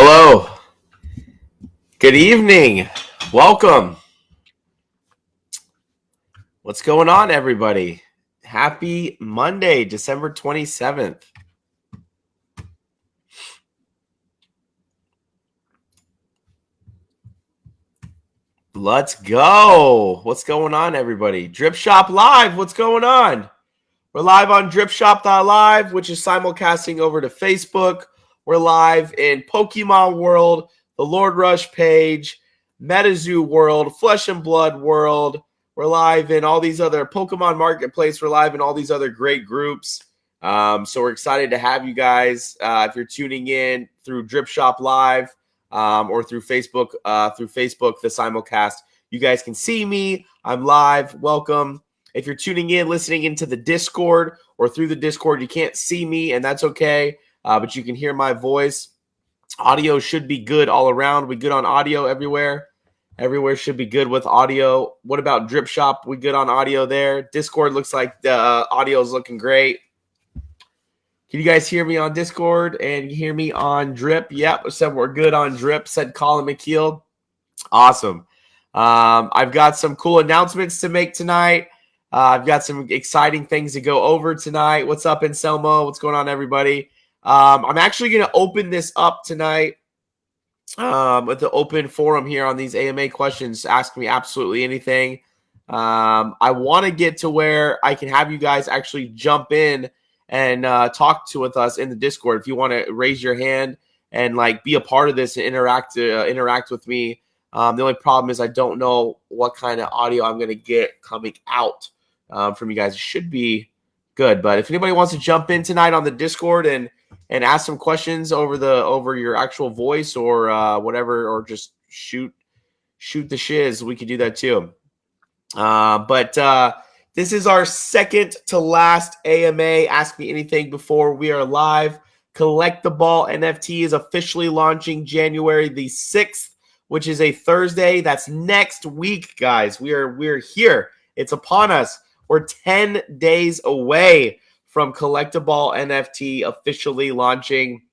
Hello. Good evening. Welcome. What's going on, everybody? Happy Monday, December 27th. Let's go. What's going on, everybody? Drip Shop Live. What's going on? We're live on dripshop.live, which is simulcasting over to Facebook. We're live in Pokemon World, the Lord Rush page, MetaZoo World, Flesh and Blood World. We're live in all these other Pokemon Marketplace. We're live in all these other great groups. So we're excited to have you guys. If you're tuning in through Drip Shop Live or through Facebook, the simulcast, you guys can see me. I'm live. Welcome. If you're tuning in, listening into the Discord or through the Discord, you can't see me, and that's okay, but you can hear my voice. Audio should be good all around. We good on audio everywhere. Everywhere should be good with audio. What about Drip Shop? We good on audio there. Discord looks like the audio is looking great. Can you guys hear me on Discord and you hear me on Drip? Yep, said we're good on Drip, said Colin McKeel. Awesome. I've got some cool announcements to make tonight. I've got some exciting things to go over tonight. What's up, Anselmo? What's going on, everybody? I'm actually going to open this up tonight with the open forum here on these AMA questions. Ask me absolutely anything. I want to get to where I can have you guys actually jump in and talk with us in the Discord. If you want to raise your hand and like be a part of this and interact with me. The only problem is I don't know what kind of audio I'm going to get coming out from you guys. It should be good, but if anybody wants to jump in tonight on the Discord and ask some questions over your actual voice or whatever, or just shoot the shiz, we could do that too. But this is our second to last AMA. Ask Me Anything before we are live. Collect-A-Ball NFT is officially launching January the 6th, which is a Thursday. That's next week, guys. We're here. It's upon us. We're 10 days away from Collect-A-Ball NFT officially launching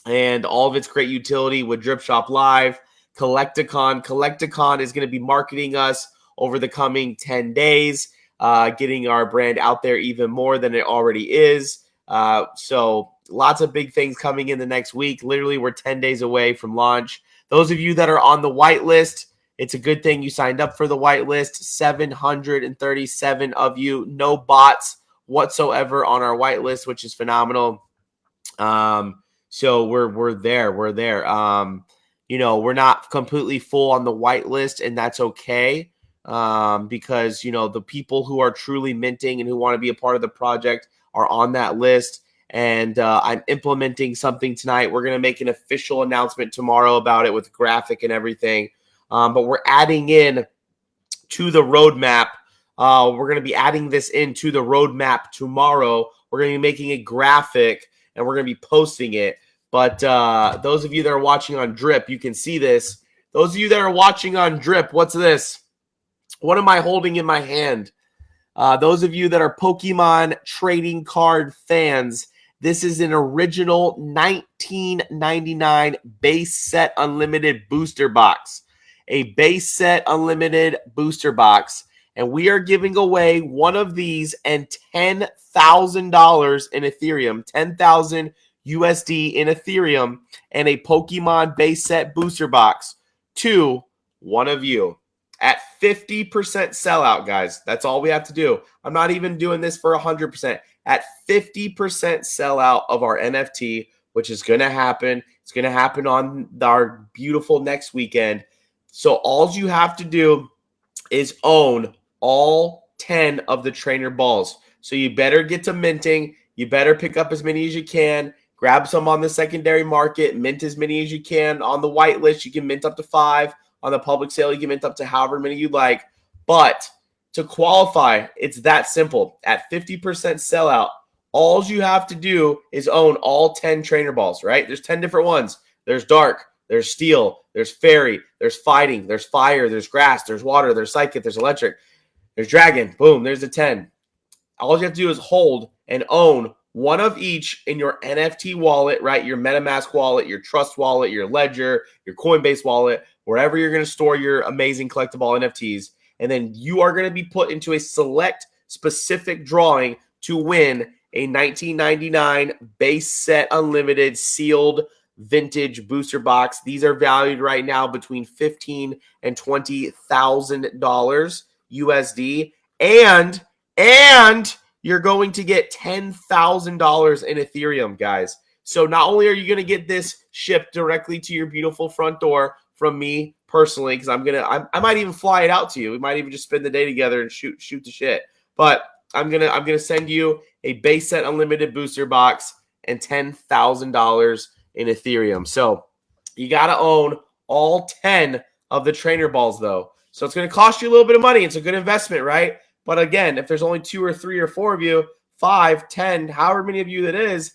and all of its great utility with Drip Shop Live, Collect-A-Con. Collect-A-Con is going to be marketing us over the coming 10 days, getting our brand out there even more than it already is. So lots of big things coming in the next week. Literally, we're 10 days away from launch. Those of you that are on the whitelist, it's a good thing you signed up for the whitelist. 737 of you, no bots whatsoever on our whitelist, which is phenomenal. So we're there. We're there. We're not completely full on the whitelist, and that's okay. Because the people who are truly minting and who want to be a part of the project are on that list. And I'm implementing something tonight. We're going to make an official announcement tomorrow about it with graphic and everything. But we're adding in to the roadmap. We're going to be adding this into the roadmap tomorrow. We're going to be making a graphic and we're going to be posting it. But those of you that are watching on Drip, you can see this. Those of you that are watching on Drip, what's this? What am I holding in my hand? Those of you that are Pokemon trading card fans, this is an original $19.99 base set unlimited booster box. A base set unlimited booster box. And we are giving away one of these and $10,000 in Ethereum, 10,000 USD in Ethereum, and a Pokemon base set booster box to one of you at 50% sellout, guys. That's all we have to do. I'm not even doing this for 100%. At 50% sellout of our NFT, which is going to happen. It's going to happen on our beautiful next weekend. So all you have to do is own all 10 of the trainer balls. So you better get to minting. You better pick up as many as you can. Grab some on the secondary market. Mint as many as you can. On the whitelist, you can mint up to 5. On the public sale, you can mint up to however many you like. But to qualify, it's that simple. At 50% sellout, all you have to do is own all 10 trainer balls, right? There's 10 different ones. There's dark, there's steel, there's fairy, there's fighting, there's fire, there's grass, there's water, there's psychic, there's electric, there's dragon. Boom, there's the 10. All you have to do is hold and own one of each in your NFT wallet, right? Your MetaMask wallet, your Trust wallet, your Ledger, your Coinbase wallet, wherever you're going to store your amazing collectible NFTs. And then you are going to be put into a select specific drawing to win a 1999 base set unlimited sealed vintage booster box. These are valued right now between $15,000 and $20,000 USD. And you're going to get $10,000 in Ethereum, guys. So not only are you going to get this shipped directly to your beautiful front door from me personally, because I might even fly it out to you. We might even just spend the day together and shoot the shit. But I'm gonna send you a base set unlimited booster box and $10,000 in Ethereum. So you gotta own all 10 of the trainer balls though. So it's gonna cost you a little bit of money. It's a good investment, right? But again, if there's only 2 or 3 or 4 of you, 5, 10, however many of you that is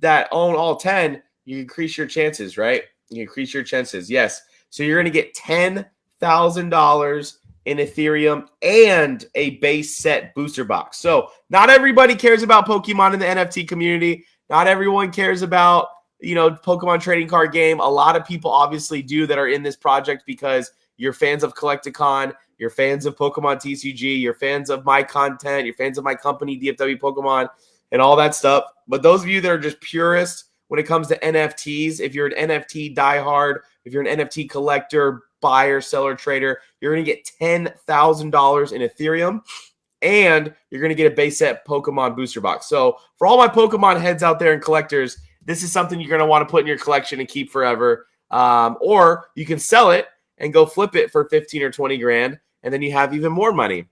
that own all 10, you increase your chances, right? You increase your chances. Yes. So you're going to get $10,000 in Ethereum and a base set booster box. So not everybody cares about Pokemon in the NFT community. Not everyone cares about, Pokemon trading card game. A lot of people obviously do that are in this project because you're fans of Collect-A-Con, you're fans of Pokemon TCG, you're fans of my content, you're fans of my company, DFW Pokemon, and all that stuff. But those of you that are just purists when it comes to NFTs, if you're an NFT diehard, if you're an NFT collector, buyer, seller, trader, you're going to get $10,000 in Ethereum, and you're going to get a base set Pokemon booster box. So for all my Pokemon heads out there and collectors, this is something you're going to want to put in your collection and keep forever. Or you can sell it and go flip it for 15 or 20 grand, and then you have even more money.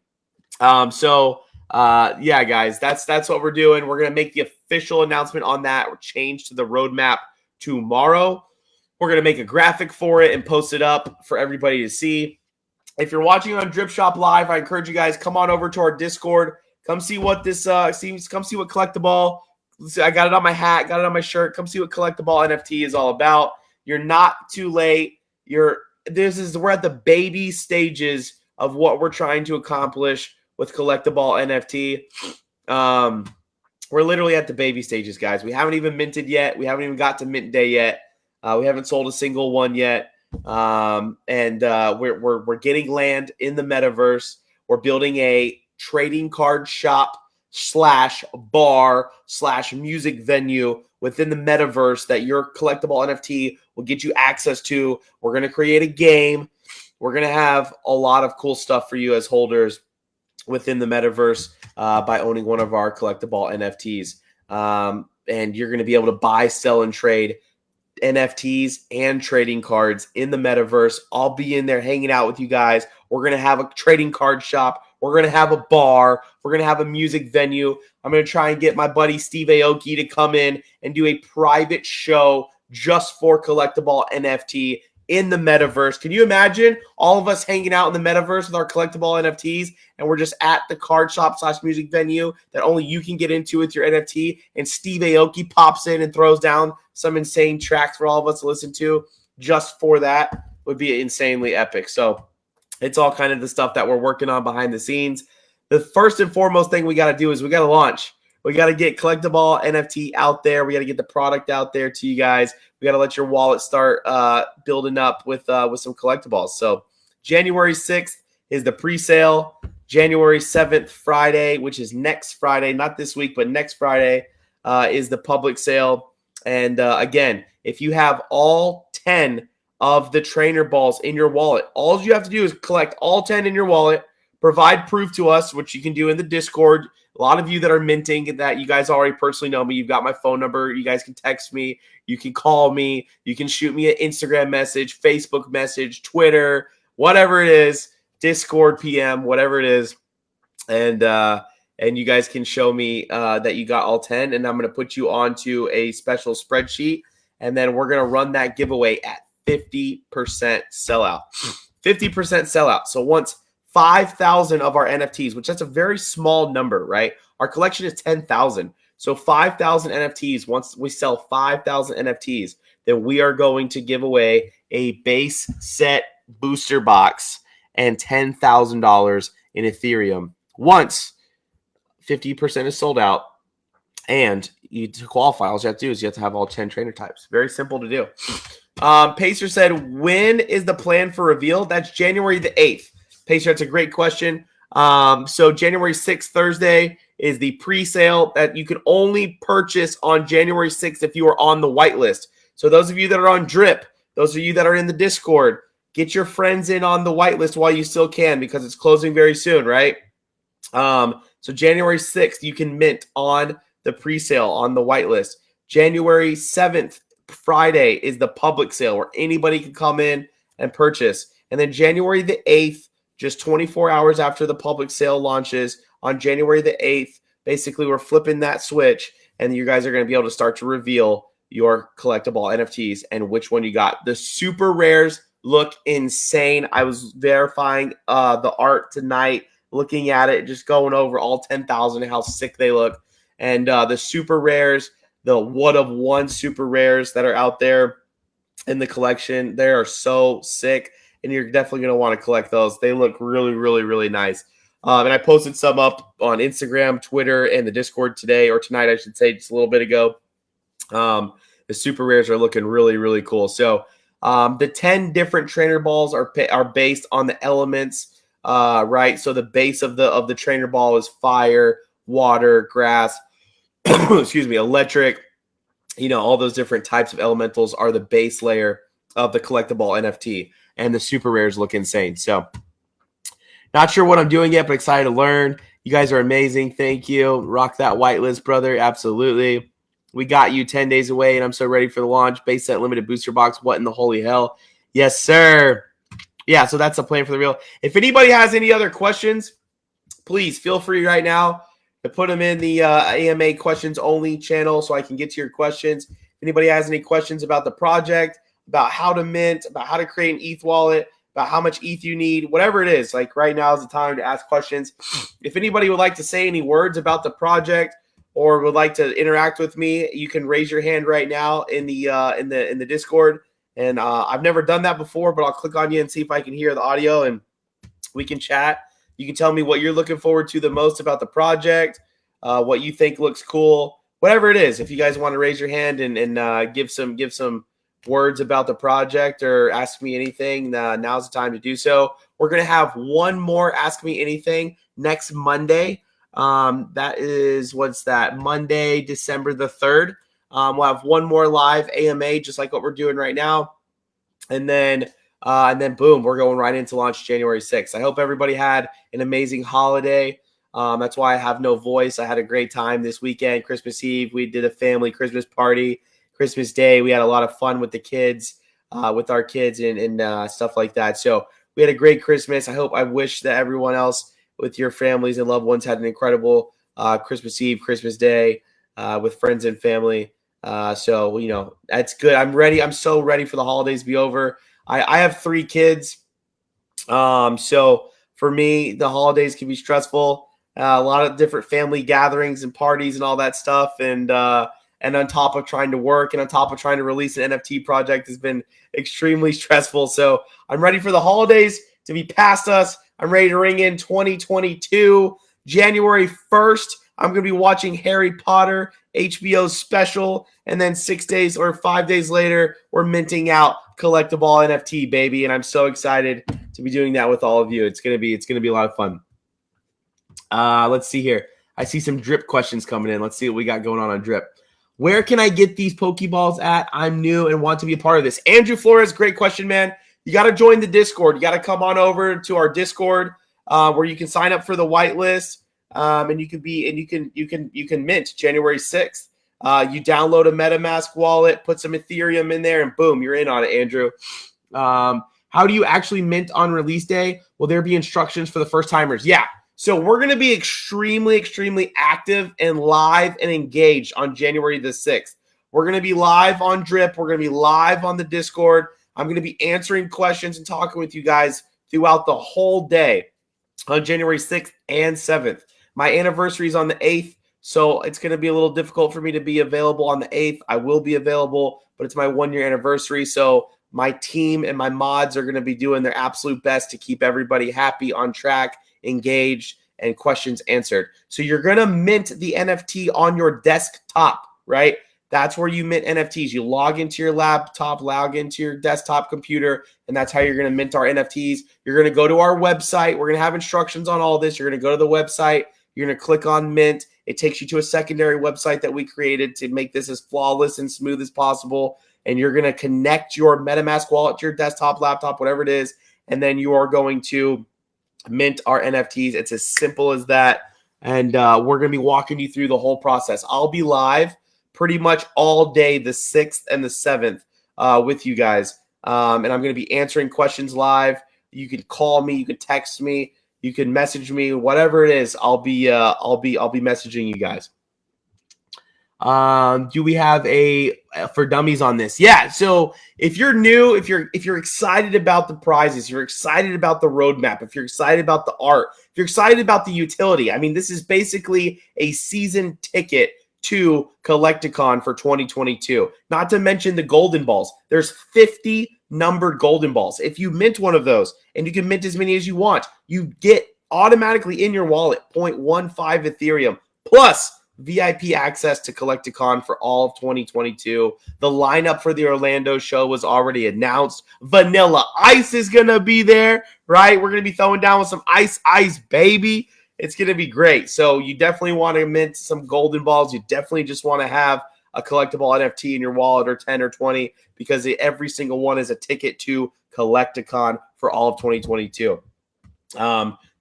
Yeah, guys, that's what we're doing. We're going to make the official announcement on that. We're changed to the roadmap tomorrow. We're going to make a graphic for it and post it up for everybody to see. If you're watching on Drip Shop Live, I encourage you guys, come on over to our Discord. Come see what this come see what Collect-A-Ball. I got it on my hat, got it on my shirt. Come see what Collect-A-Ball NFT is all about. You're not too late. We're at the baby stages of what we're trying to accomplish with Collect-A-Ball NFT. We're literally at the baby stages, guys. We haven't even minted yet. We haven't even got to mint day yet. We haven't sold a single one yet. We're getting land in the metaverse. We're building a trading card shop /bar/music venue within the metaverse that your collectible NFT will get you access to. We're going to create a game. We're going to have a lot of cool stuff for you as holders within the metaverse by owning one of our collectible NFTs. And you're going to be able to buy, sell, and trade NFTs and trading cards in the metaverse. I'll be in there hanging out with you guys. We're going to have a trading card shop. We're going to have a bar. We're going to have a music venue. I'm going to try and get my buddy Steve Aoki to come in and do a private show just for Collect-A-Ball NFT in the metaverse. Can you imagine all of us hanging out in the metaverse with our collectible NFTs, and we're just at the card shop /music venue that only you can get into with your NFT, and Steve Aoki pops in and throws down some insane tracks for all of us to listen to just for that? Would be insanely epic. So it's all kind of the stuff that we're working on behind the scenes. The first and foremost thing we got to do is we got to launch. We got to get Collect-A-Ball NFT out there. We got to get the product out there to you guys. We got to let your wallet start building up with some collectibles. So January 6th is the pre-sale. January 7th, Friday, which is next Friday, not this week, but next Friday, is the public sale. And again, if you have all 10 of the trainer balls in your wallet, all you have to do is collect all 10 in your wallet, provide proof to us, which you can do in the Discord. A lot of you that are minting that you guys already personally know me. You've got my phone number. You guys can text me. You can call me. You can shoot me an Instagram message, Facebook message, Twitter, whatever it is, Discord PM, whatever it is. And you guys can show me that you got all 10, and I'm going to put you onto a special spreadsheet, and then we're going to run that giveaway at 50% sellout. 50% sellout. So once 5,000 of our NFTs, which that's a very small number, right? Our collection is 10,000. So 5,000 NFTs, once we sell 5,000 NFTs, then we are going to give away a base set booster box and $10,000 in Ethereum. Once 50% is sold out, And to qualify, all you have to do is you have to have all 10 trainer types. Very simple to do. Pacer said, when is the plan for reveal? That's January the 8th. Pacer, that's a great question. So January 6th, Thursday, is the pre-sale that you can only purchase on January 6th if you are on the whitelist. So those of you that are on Drip, those of you that are in the Discord, get your friends in on the whitelist while you still can, because it's closing very soon, right? So January 6th, you can mint on the pre-sale on the whitelist. January 7th, Friday, is the public sale where anybody can come in and purchase. And then January the 8th, just 24 hours after the public sale launches, on January the 8th, basically we're flipping that switch, and you guys are going to be able to start to reveal your Collect-A-Ball NFTs and which one you got. The super rares look insane. I was verifying the art tonight, looking at it, just going over all 10,000 and how sick they look. And the super rares, the one of one super rares that are out there in the collection, they are so sick. And you're definitely going to want to collect those. They look really, really, really nice. And I posted some up on Instagram, Twitter, and the Discord today, or tonight, I should say, just a little bit ago. The super rares are looking really, really cool. So the 10 different trainer balls are based on the elements, right? So the base of the trainer ball is fire, water, grass, excuse me, electric. All those different types of elementals are the base layer of the Collect-A-Ball NFT. And the super rares look insane. So not sure what I'm doing yet, but excited to learn. You guys are amazing. Thank you. Rock that whitelist, brother. Absolutely. We got you 10 days away, and I'm so ready for the launch. Base set limited booster box. What in the holy hell? Yes, sir. Yeah, so that's the plan for the real. If anybody has any other questions, please feel free right now to put them in the AMA questions only channel so I can get to your questions. If anybody has any questions about the project, about how to mint, about how to create an ETH wallet, about how much ETH you need, whatever it is, like right now is the time to ask questions. If anybody would like to say any words about the project or would like to interact with me, you can raise your hand right now in the Discord. And I've never done that before, but I'll click on you and see if I can hear the audio and we can chat. You can tell me what you're looking forward to the most about the project, what you think looks cool, whatever it is. If you guys want to raise your hand and give some words about the project or ask me anything, now's the time to do so. We're going to have one more Ask Me Anything next Monday. That is, what's that? Monday, December the 3rd. We'll have one more live AMA, just like what we're doing right now. And then boom, we're going right into launch January 6th. I hope everybody had an amazing holiday. That's why I have no voice. I had a great time this weekend. Christmas Eve, we did a family Christmas party. Christmas Day, we had a lot of fun with the kids, with our kids and stuff like that. So we had a great Christmas. I wish that everyone else with your families and loved ones had an incredible Christmas Eve, Christmas Day with friends and family. So, that's good. I'm ready. I'm so ready for the holidays to be over. I have 3 kids. So for me, the holidays can be stressful. A lot of different family gatherings and parties and all that stuff. And on top of trying to work and on top of trying to release an NFT project has been extremely stressful. So I'm ready for the holidays to be past us. I'm ready to ring in 2022. January 1st, I'm going to be watching Harry Potter, HBO's special. And then 6 days or 5 days later, we're minting out Collect-A-Ball NFT, baby. And I'm so excited to be doing that with all of you. It's going to be a lot of fun. Let's see here. I see some drip questions coming in. Let's see what we got going on drip. Where can I get these Pokeballs at? I'm new and want to be a part of this. Andrew Flores, great question, man. You got to join the Discord. You got to come on over to our Discord where you can sign up for the whitelist, and you can mint January 6th. You download a MetaMask wallet, put some Ethereum in there, and boom, you're in on it, Andrew. How do you actually mint on release day? Will there be instructions for the first timers? Yeah. So we're going to be extremely, extremely active and live and engaged on January the 6th. We're going to be live on Drip. We're going to be live on the Discord. I'm going to be answering questions and talking with you guys throughout the whole day on January 6th and 7th. My anniversary is on the 8th, so it's going to be a little difficult for me to be available on the 8th. I will be available, but it's my 1-year anniversary, so my team and my mods are going to be doing their absolute best to keep everybody happy, on track, engaged, and questions answered. So you're going to mint the NFT on your desktop, right? That's where you mint NFTs. You log into your laptop, log into your desktop computer, and that's how you're going to mint our NFTs. You're going to go to our website. We're going to have instructions on all this. You're going to go to the website. You're going to click on mint. It takes you to a secondary website that we created to make this as flawless and smooth as possible. And you're going to connect your MetaMask wallet to your desktop, laptop, whatever it is. And then you are going to mint our NFTs. It's as simple as that. And we're going to be walking you through the whole process. I'll be live pretty much all day, the 6th and the 7th, with you guys. And I'm going to be answering questions live. You can call me, you can text me, you can message me, whatever it is. I'll be messaging you guys. Do we have a for dummies on this? Yeah. So if you're new, if you're excited about the prizes, you're excited about the roadmap, if you're excited about the art, if you're excited about the utility, I mean, this is basically a season ticket to Collect-A-Con for 2022. Not to mention the golden balls. There's 50 numbered golden balls. If you mint one of those, and you can mint as many as you want, you get automatically in your wallet 0.15 Ethereum plus VIP access to Collect-A-Con for all of 2022. The lineup for the Orlando show was already announced. Vanilla Ice is going to be there, right? We're going to be throwing down with some ice, baby. It's going to be great. So you definitely want to mint some golden balls. You definitely just want to have a collectible NFT in your wallet, or 10 or 20, because every single one is a ticket to Collect-A-Con for all of 2022.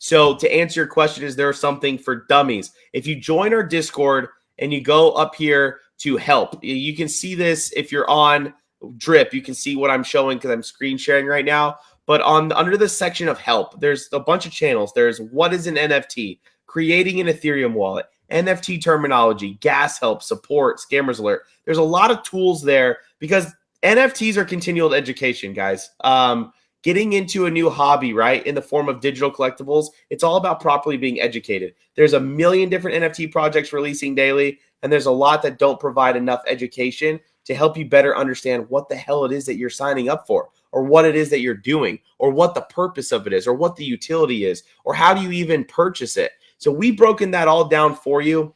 So to answer your question, is there something for dummies? If you join our Discord and you go up here to help, you can see this. If you're on Drip, you can see what I'm showing because I'm screen sharing right now. But under the section of help, there's a bunch of channels. There's what is an NFT, creating an Ethereum wallet, NFT terminology, gas help, support, scammers alert. There's a lot of tools there because NFTs are continual education, guys. Getting into a new hobby, right, in the form of digital collectibles, it's all about properly being educated. There's a million different NFT projects releasing daily, and there's a lot that don't provide enough education to help you better understand what the hell it is that you're signing up for, or what it is that you're doing, or what the purpose of it is, or what the utility is, or how do you even purchase it. So we've broken that all down for you.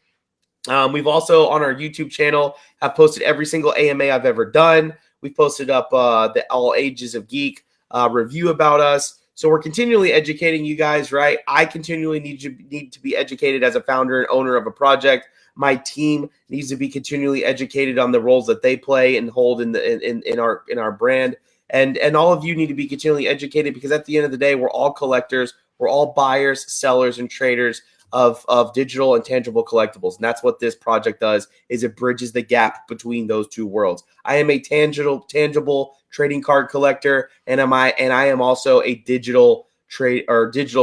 We've also, on our YouTube channel, have posted every single AMA I've ever done. We've posted up the All Ages of Geek review about us. So we're continually educating you guys, right? I continually need to be educated as a founder and owner of a project. My team needs to be continually educated on the roles that they play and hold in our brand. And all of you need to be continually educated, because at the end of the day, we're all collectors. We're all buyers, sellers, and traders of digital and tangible collectibles. And that's what this project does, is it bridges the gap between those two worlds. I am a tangible trading card collector, and I am also a digital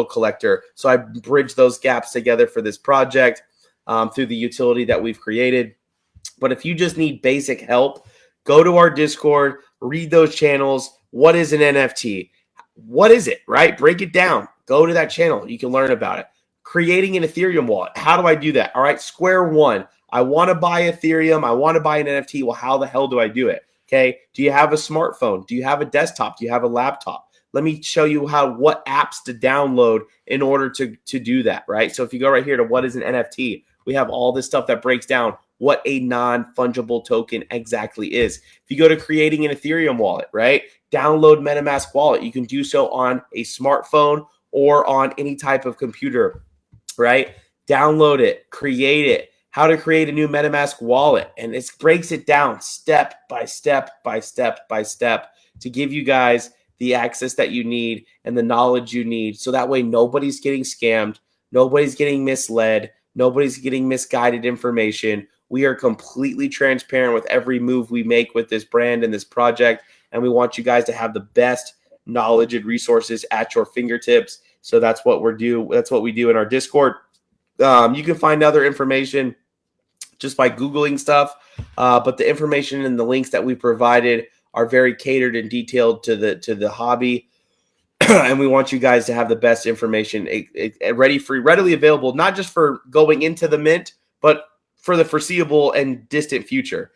collector. So I bridge those gaps together for this project through the utility that we've created. But if you just need basic help, go to our Discord, read those channels. What is an NFT? What is it, right? Break it down. Go to that channel. You can learn about it. Creating an Ethereum wallet. How do I do that? All right, square one. I want to buy Ethereum. I want to buy an NFT. Well, how the hell do I do it? Okay. Do you have a smartphone? Do you have a desktop? Do you have a laptop? Let me show you what apps to download in order to do that, right? So if you go right here to what is an NFT, we have all this stuff that breaks down what a non-fungible token exactly is. If you go to creating an Ethereum wallet, right? Download MetaMask wallet. You can do so on a smartphone or on any type of computer, right? Download it, create it, how to create a new MetaMask wallet. And it breaks it down step by step by step by step to give you guys the access that you need and the knowledge you need. So that way nobody's getting scammed, nobody's getting misled, nobody's getting misguided information. We are completely transparent with every move we make with this brand and this project. And we want you guys to have the best knowledge and resources at your fingertips. So that's what we do in our Discord. You can find other information just by Googling stuff. But the information and the links that we provided are very catered and detailed to the hobby. And we want you guys to have the best information readily available, not just for going into the mint, but for the foreseeable and distant future.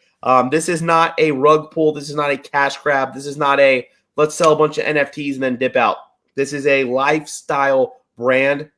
This is not a rug pull. This is not a cash grab. This is not a let's sell a bunch of NFTs and then dip out. This is a lifestyle brand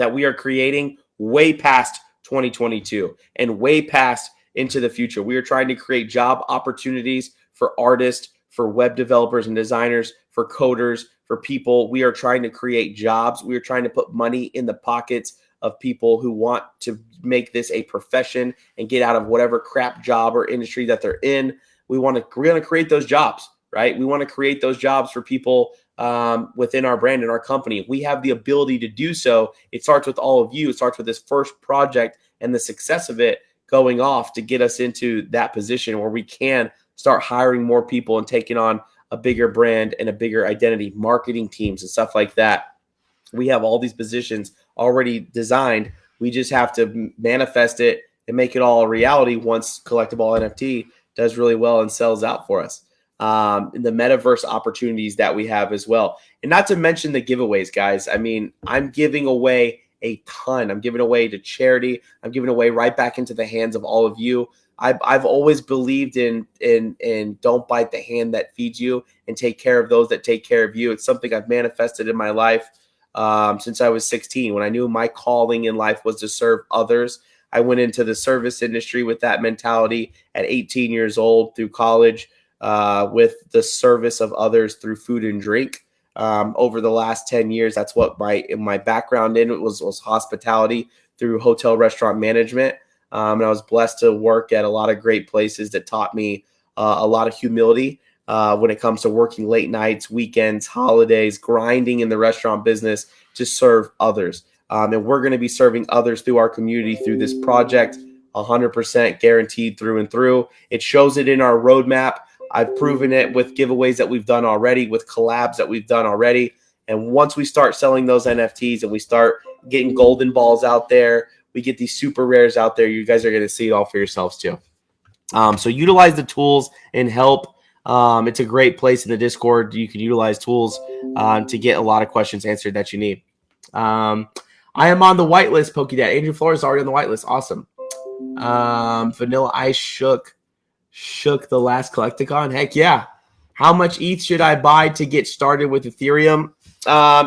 that we are creating way past 2022 and way past into the future. We are trying to create job opportunities for artists, for web developers and designers, for coders, for people. We are trying to create jobs. We are trying to put money in the pockets of people who want to make this a profession and get out of whatever crap job or industry that they're in. We're going to create those jobs, right? We want to create those jobs for people within our brand and our company. We have the ability to do so. It starts with all of you. It starts with this first project and the success of it going off to get us into that position where we can start hiring more people and taking on a bigger brand and a bigger identity, marketing teams and stuff like that. We have all these positions already designed. We just have to manifest it and make it all a reality once Collect-A-Ball NFT does really well and sells out for us. The metaverse opportunities that we have as well. And not to mention the giveaways, guys. I mean, I'm giving away a ton. I'm giving away to charity. I'm giving away right back into the hands of all of you. I've always believed in don't bite the hand that feeds you and take care of those that take care of you. It's something I've manifested in my life since I was 16. When I knew my calling in life was to serve others, I went into the service industry with that mentality at 18 years old through college with the service of others through food and drink. Over the last 10 years, that's what my background in was hospitality through hotel restaurant management. And I was blessed to work at a lot of great places that taught me a lot of humility when it comes to working late nights, weekends, holidays, grinding in the restaurant business to serve others. And we're going to be serving others through our community through this project, 100% guaranteed through and through. It shows it in our roadmap. I've proven it with giveaways that we've done already, with collabs that we've done already. And once we start selling those NFTs and we start getting golden balls out there, we get these super rares out there, you guys are going to see it all for yourselves too. So utilize the tools and help. It's a great place in the Discord. You can utilize tools to get a lot of questions answered that you need. I am on the whitelist, PokeDad. Andrew Flores is already on the whitelist. Awesome. Vanilla Ice shook the last Collect-A-Con. Heck yeah. How much ETH should I buy to get started with Ethereum?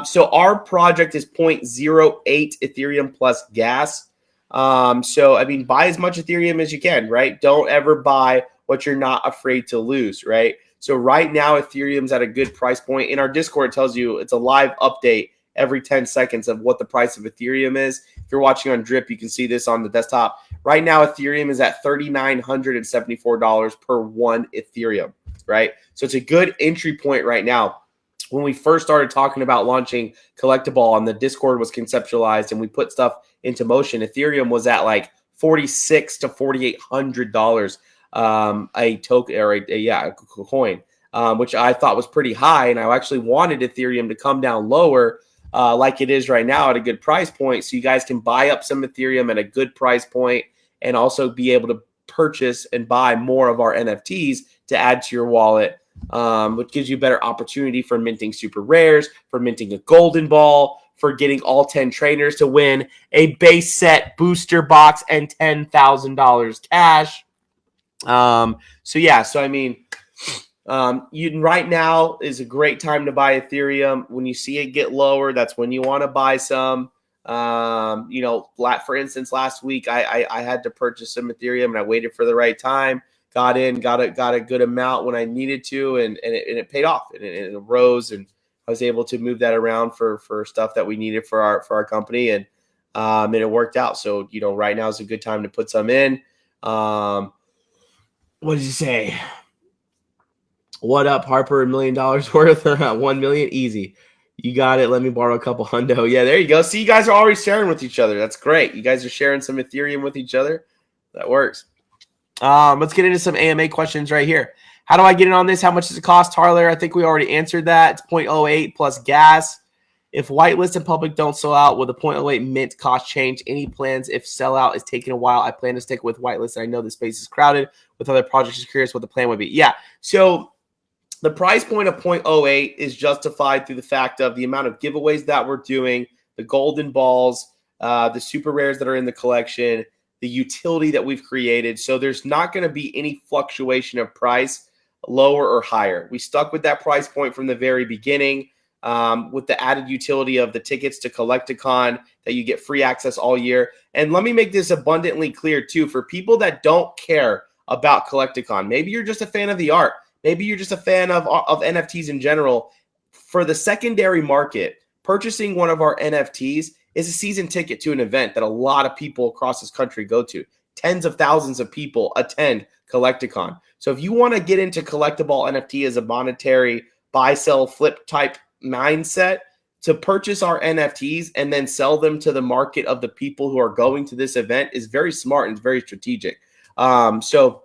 So our project is 0.08 Ethereum plus gas. So, I mean, buy as much Ethereum as you can, right? Don't ever buy what you're not afraid to lose, right? So right now, Ethereum's at a good price point. In our Discord, it tells you it's a live update every 10 seconds of what the price of Ethereum is. If you're watching on Drip, you can see this on the desktop. Right now, Ethereum is at $3,974 per one Ethereum, right? So it's a good entry point right now. When we first started talking about launching Collect-A-Ball and the Discord was conceptualized and we put stuff into motion, Ethereum was at like $4,600 to $4,800 a token or a coin, which I thought was pretty high. And I actually wanted Ethereum to come down lower like it is right now at a good price point. So you guys can buy up some Ethereum at a good price point and also be able to purchase and buy more of our NFTs to add to your wallet, which gives you better opportunity for minting super rares, for minting a golden ball, for getting all 10 trainers to win a base set booster box and $10,000 cash. So I mean, right now is a great time to buy Ethereum. When you see it get lower, that's when you want to buy some. For instance, last week I had to purchase some Ethereum and I waited for the right time. Got a good amount when I needed to, and it paid off and it rose, and I was able to move that around for stuff that we needed for our company, and it worked out. So right now is a good time to put some in. What did you say? What up, Harper? $1 million worth? 1 million, easy. You got it. Let me borrow a couple hundo. Yeah, there you go. See, you guys are already sharing with each other. That's great. You guys are sharing some Ethereum with each other. That works. Let's get into some AMA questions right here. How do I get in on this? How much does it cost, Tarler? I think we already answered that. It's 0.08 plus gas. If whitelist and public don't sell out, will the 0.08 mint cost change? Any plans if sellout is taking a while? I plan to stick with whitelist. I know the space is crowded with other projects. Just curious what the plan would be. Yeah. So the price point of 0.08 is justified through the fact of the amount of giveaways that we're doing, the golden balls, the super rares that are in the collection, the utility that we've created. So there's not going to be any fluctuation of price, lower or higher. We stuck with that price point from the very beginning. with the added utility of the tickets to Collect-A-Con that you get free access all year. And let me make this abundantly clear too, for people that don't care about Collect-A-Con. Maybe you're just a fan of the art. Maybe you're just a fan of NFTs in general. For the secondary market, purchasing one of our NFTs is a season ticket to an event that a lot of people across this country go to. Tens of thousands of people attend Collect-A-Con. So if you want to get into Collect-A-Ball NFT as a monetary buy, sell, flip type mindset, to purchase our NFTs and then sell them to the market of the people who are going to this event is very smart and very strategic. So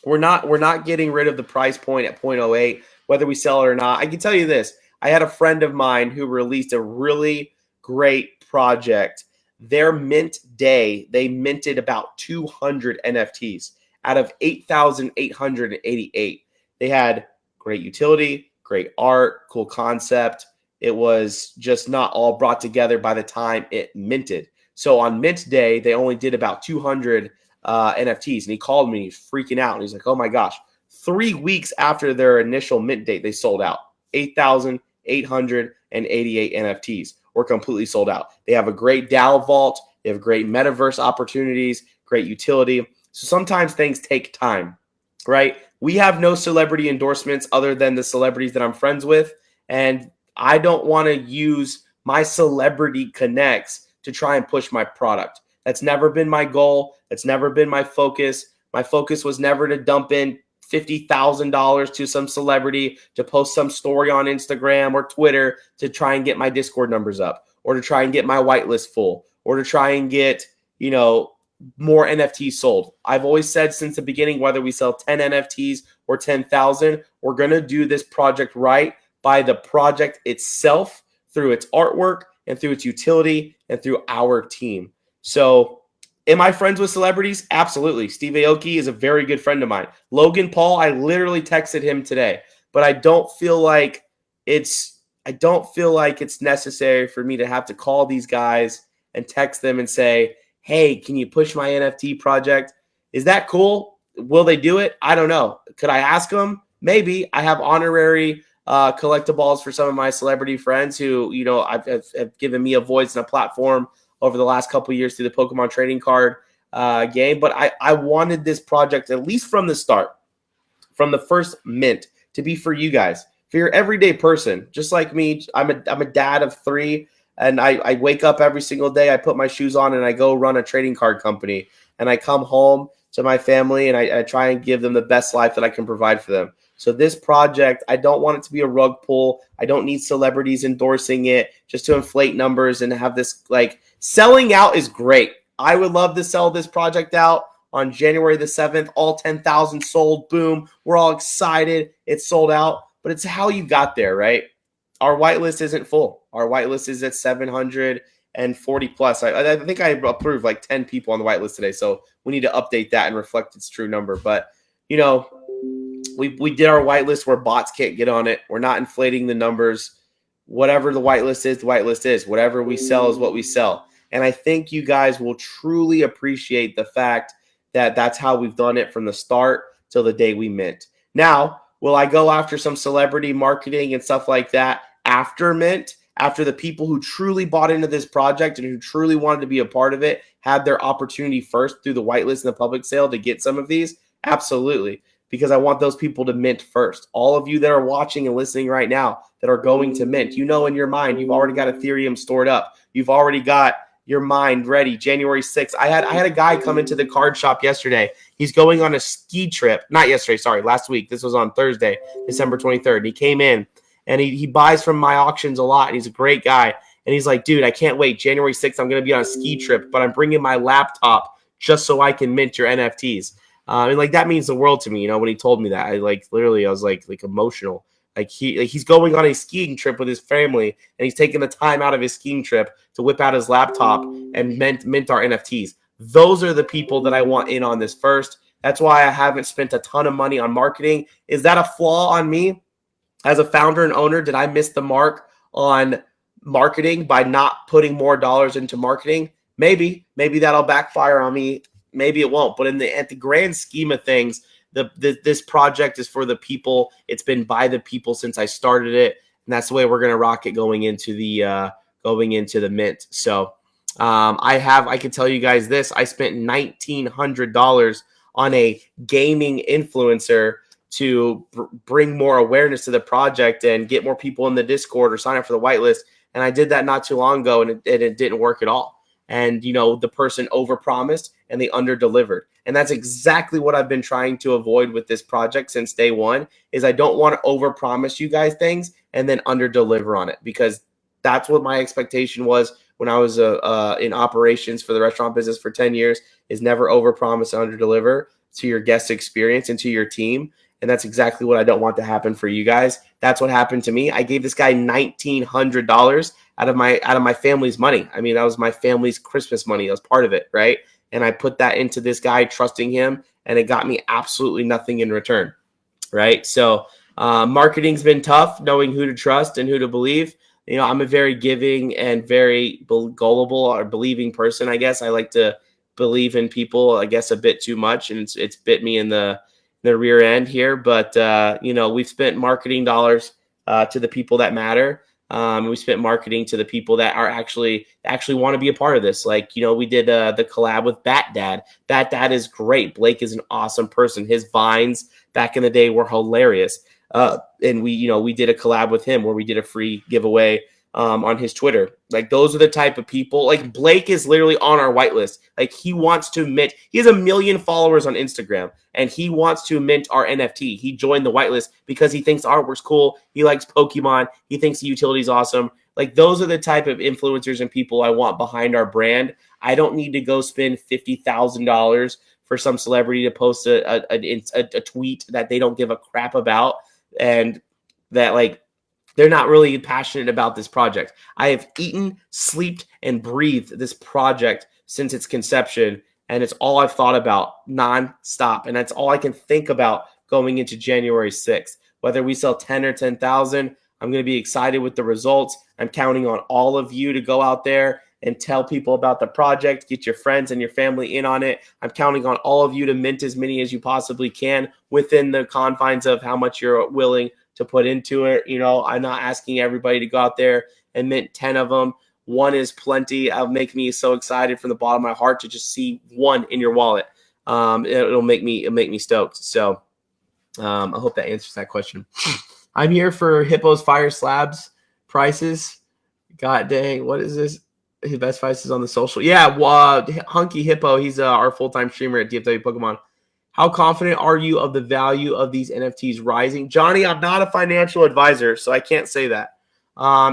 we're not getting rid of the price point at 0.08, whether we sell it or not. I can tell you this. I had a friend of mine who released a really great project. Their mint day, they minted about 200 NFTs out of 8,888. They had great utility, great art, cool concept. It was just not all brought together by the time it minted. So on mint day, they only did about 200 NFTs. And he called me, he's freaking out. And he's like, oh my gosh, 3 weeks after their initial mint date, they sold out. 8,888 NFTs were completely sold out. They have a great DAO vault. They have great metaverse opportunities, great utility. So sometimes things take time, right? We have no celebrity endorsements other than the celebrities that I'm friends with. And I don't want to use my celebrity connects to try and push my product. That's never been my goal. That's never been my focus. My focus was never to dump in $50,000 to some celebrity to post some story on Instagram or Twitter to try and get my Discord numbers up, or to try and get my whitelist full, or to try and get, more NFTs sold. I've always said since the beginning, whether we sell 10 NFTs or 10,000, we're going to do this project right by the project itself, through its artwork and through its utility and through our team. So am I friends with celebrities? Absolutely. Steve Aoki is a very good friend of mine. Logan Paul, I literally texted him today, but I don't feel like it's necessary for me to have to call these guys and text them and say, hey, can you push my NFT project? Is that cool? Will they do it? I don't know. Could I ask them? Maybe. I have honorary collectibles for some of my celebrity friends who, have given me a voice and a platform over the last couple of years through the Pokemon trading card game. But I wanted this project, at least from the start, from the first mint, to be for you guys, for your everyday person, just like me. I'm a dad of 3. And I wake up every single day, I put my shoes on, and I go run a trading card company. And I come home to my family, and I try and give them the best life that I can provide for them. So this project, I don't want it to be a rug pull. I don't need celebrities endorsing it just to inflate numbers and have this, selling out is great. I would love to sell this project out on January the 7th. All 10,000 sold. Boom. We're all excited. It's sold out. But it's how you got there, right? Our whitelist isn't full. Our whitelist is at 740 plus. I think I approved 10 people on the whitelist today. So we need to update that and reflect its true number. But, we did our whitelist where bots can't get on it. We're not inflating the numbers. Whatever the whitelist is, the whitelist is. Whatever we sell is what we sell. And I think you guys will truly appreciate the fact that that's how we've done it from the start till the day we mint. Now, will I go after some celebrity marketing and stuff like that after mint, after the people who truly bought into this project and who truly wanted to be a part of it had their opportunity first through the whitelist and the public sale to get some of these? Absolutely, because I want those people to mint first. All of you that are watching and listening right now that are going to mint, in your mind, you've already got Ethereum stored up. You've already got your mind ready. January 6th. I had a guy come into the card shop yesterday. He's going on a ski trip. Not yesterday, sorry, last week. This was on Thursday, December 23rd. He came in and he buys from my auctions a lot. And he's a great guy. And he's like, dude, I can't wait. January 6th, I'm going to be on a ski trip, but I'm bringing my laptop just so I can mint your NFTs. And that means the world to me. When he told me that, I was emotional. He's going on a skiing trip with his family, and he's taking the time out of his skiing trip to whip out his laptop and mint our NFTs. Those are the people that I want in on this first. That's why I haven't spent a ton of money on marketing. Is that a flaw on me as a founder and owner? Did I miss the mark on marketing by not putting more dollars into marketing? Maybe that'll backfire on me. Maybe it won't. But at the grand scheme of things, this project is for the people. It's been by the people since I started it. And that's the way we're going to rock it going into the mint. So I can tell you guys this. I spent $1,900 on a gaming influencer to bring more awareness to the project and get more people in the Discord or sign up for the whitelist. And I did that not too long ago, and it didn't work at all. And, the person overpromised and they underdelivered. And that's exactly what I've been trying to avoid with this project since day one, is I don't want to overpromise you guys things and then underdeliver on it, because that's what my expectation was when I was in operations for the restaurant business for 10 years, is never overpromise and underdeliver to your guest experience and to your team. And that's exactly what I don't want to happen for you guys. That's what happened to me. I gave this guy $1,900 out of my family's money. I mean, that was my family's Christmas money. That was part of it, right? And I put that into this guy, trusting him, and it got me absolutely nothing in return, right? So marketing's been tough, knowing who to trust and who to believe. I'm a very giving and very gullible or believing person, I guess. I like to believe in people, I guess, a bit too much, and it's bit me in the rear end here. But we've spent marketing dollars to the people that matter. We spent marketing to the people that are actually want to be a part of this. Like, we did the collab with Bat Dad. Bat Dad is great. Blake is an awesome person. His vines back in the day were hilarious. And we did a collab with him where we did a free giveaway on his Twitter. Like, those are the type of people. Like, Blake is literally on our whitelist. Like, he wants to mint. He has 1 million followers on Instagram, and he wants to mint our NFT. He joined the whitelist because he thinks the artwork's cool. He likes Pokemon. He thinks the utility's awesome. Like, those are the type of influencers and people I want behind our brand. I don't need to go spend $50,000 for some celebrity to post a tweet that they don't give a crap about, and that, like, they're not really passionate about this project. I have eaten, slept, and breathed this project since its conception, and it's all I've thought about nonstop. And that's all I can think about going into January 6th. Whether we sell 10 or 10,000, I'm going to be excited with the results. I'm counting on all of you to go out there and tell people about the project, get your friends and your family in on it. I'm counting on all of you to mint as many as you possibly can within the confines of how much you're willing to put into it. I'm not asking everybody to go out there and mint 10 of them. One is plenty. It'll make me so excited from the bottom of my heart to just see one in your wallet. It'll make me stoked. So I hope that answers that question. I'm here for Hippo's Fire Slabs prices. God dang, what is this? His best prices on the social. Yeah, Hunky Hippo. He's our full-time streamer at DFW Pokemon. How confident are you of the value of these NFTs rising? Johnny, I'm not a financial advisor, so I can't say that.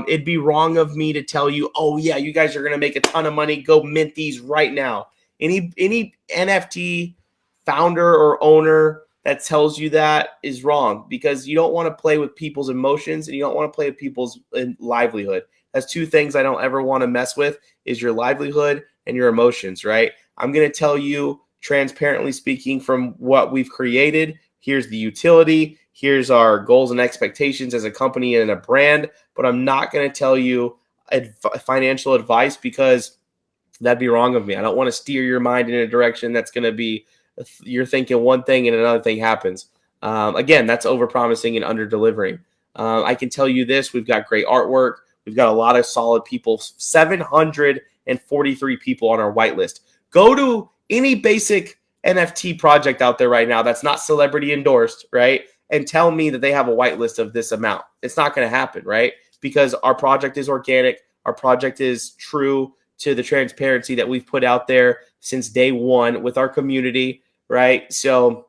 It'd be wrong of me to tell you, oh, yeah, you guys are going to make a ton of money. Go mint these right now. Any NFT founder or owner that tells you that is wrong, because you don't want to play with people's emotions and you don't want to play with people's livelihood. That's two things I don't ever want to mess with, is your livelihood and your emotions, right? I'm going to tell you, transparently speaking, from what we've created, here's the utility, here's our goals and expectations as a company and a brand, but I'm not going to tell you financial advice, because that'd be wrong of me. I don't want to steer your mind in a direction that's going to be, you're thinking one thing and another thing happens. Again, that's overpromising and under-delivering. I can tell you this, we've got great artwork. We've got a lot of solid people, 743 people on our whitelist. Go to any basic NFT project out there right now that's not celebrity endorsed, right? And tell me that they have a whitelist of this amount. It's not going to happen, right? Because our project is organic. Our project is true to the transparency that we've put out there since day one with our community, right? So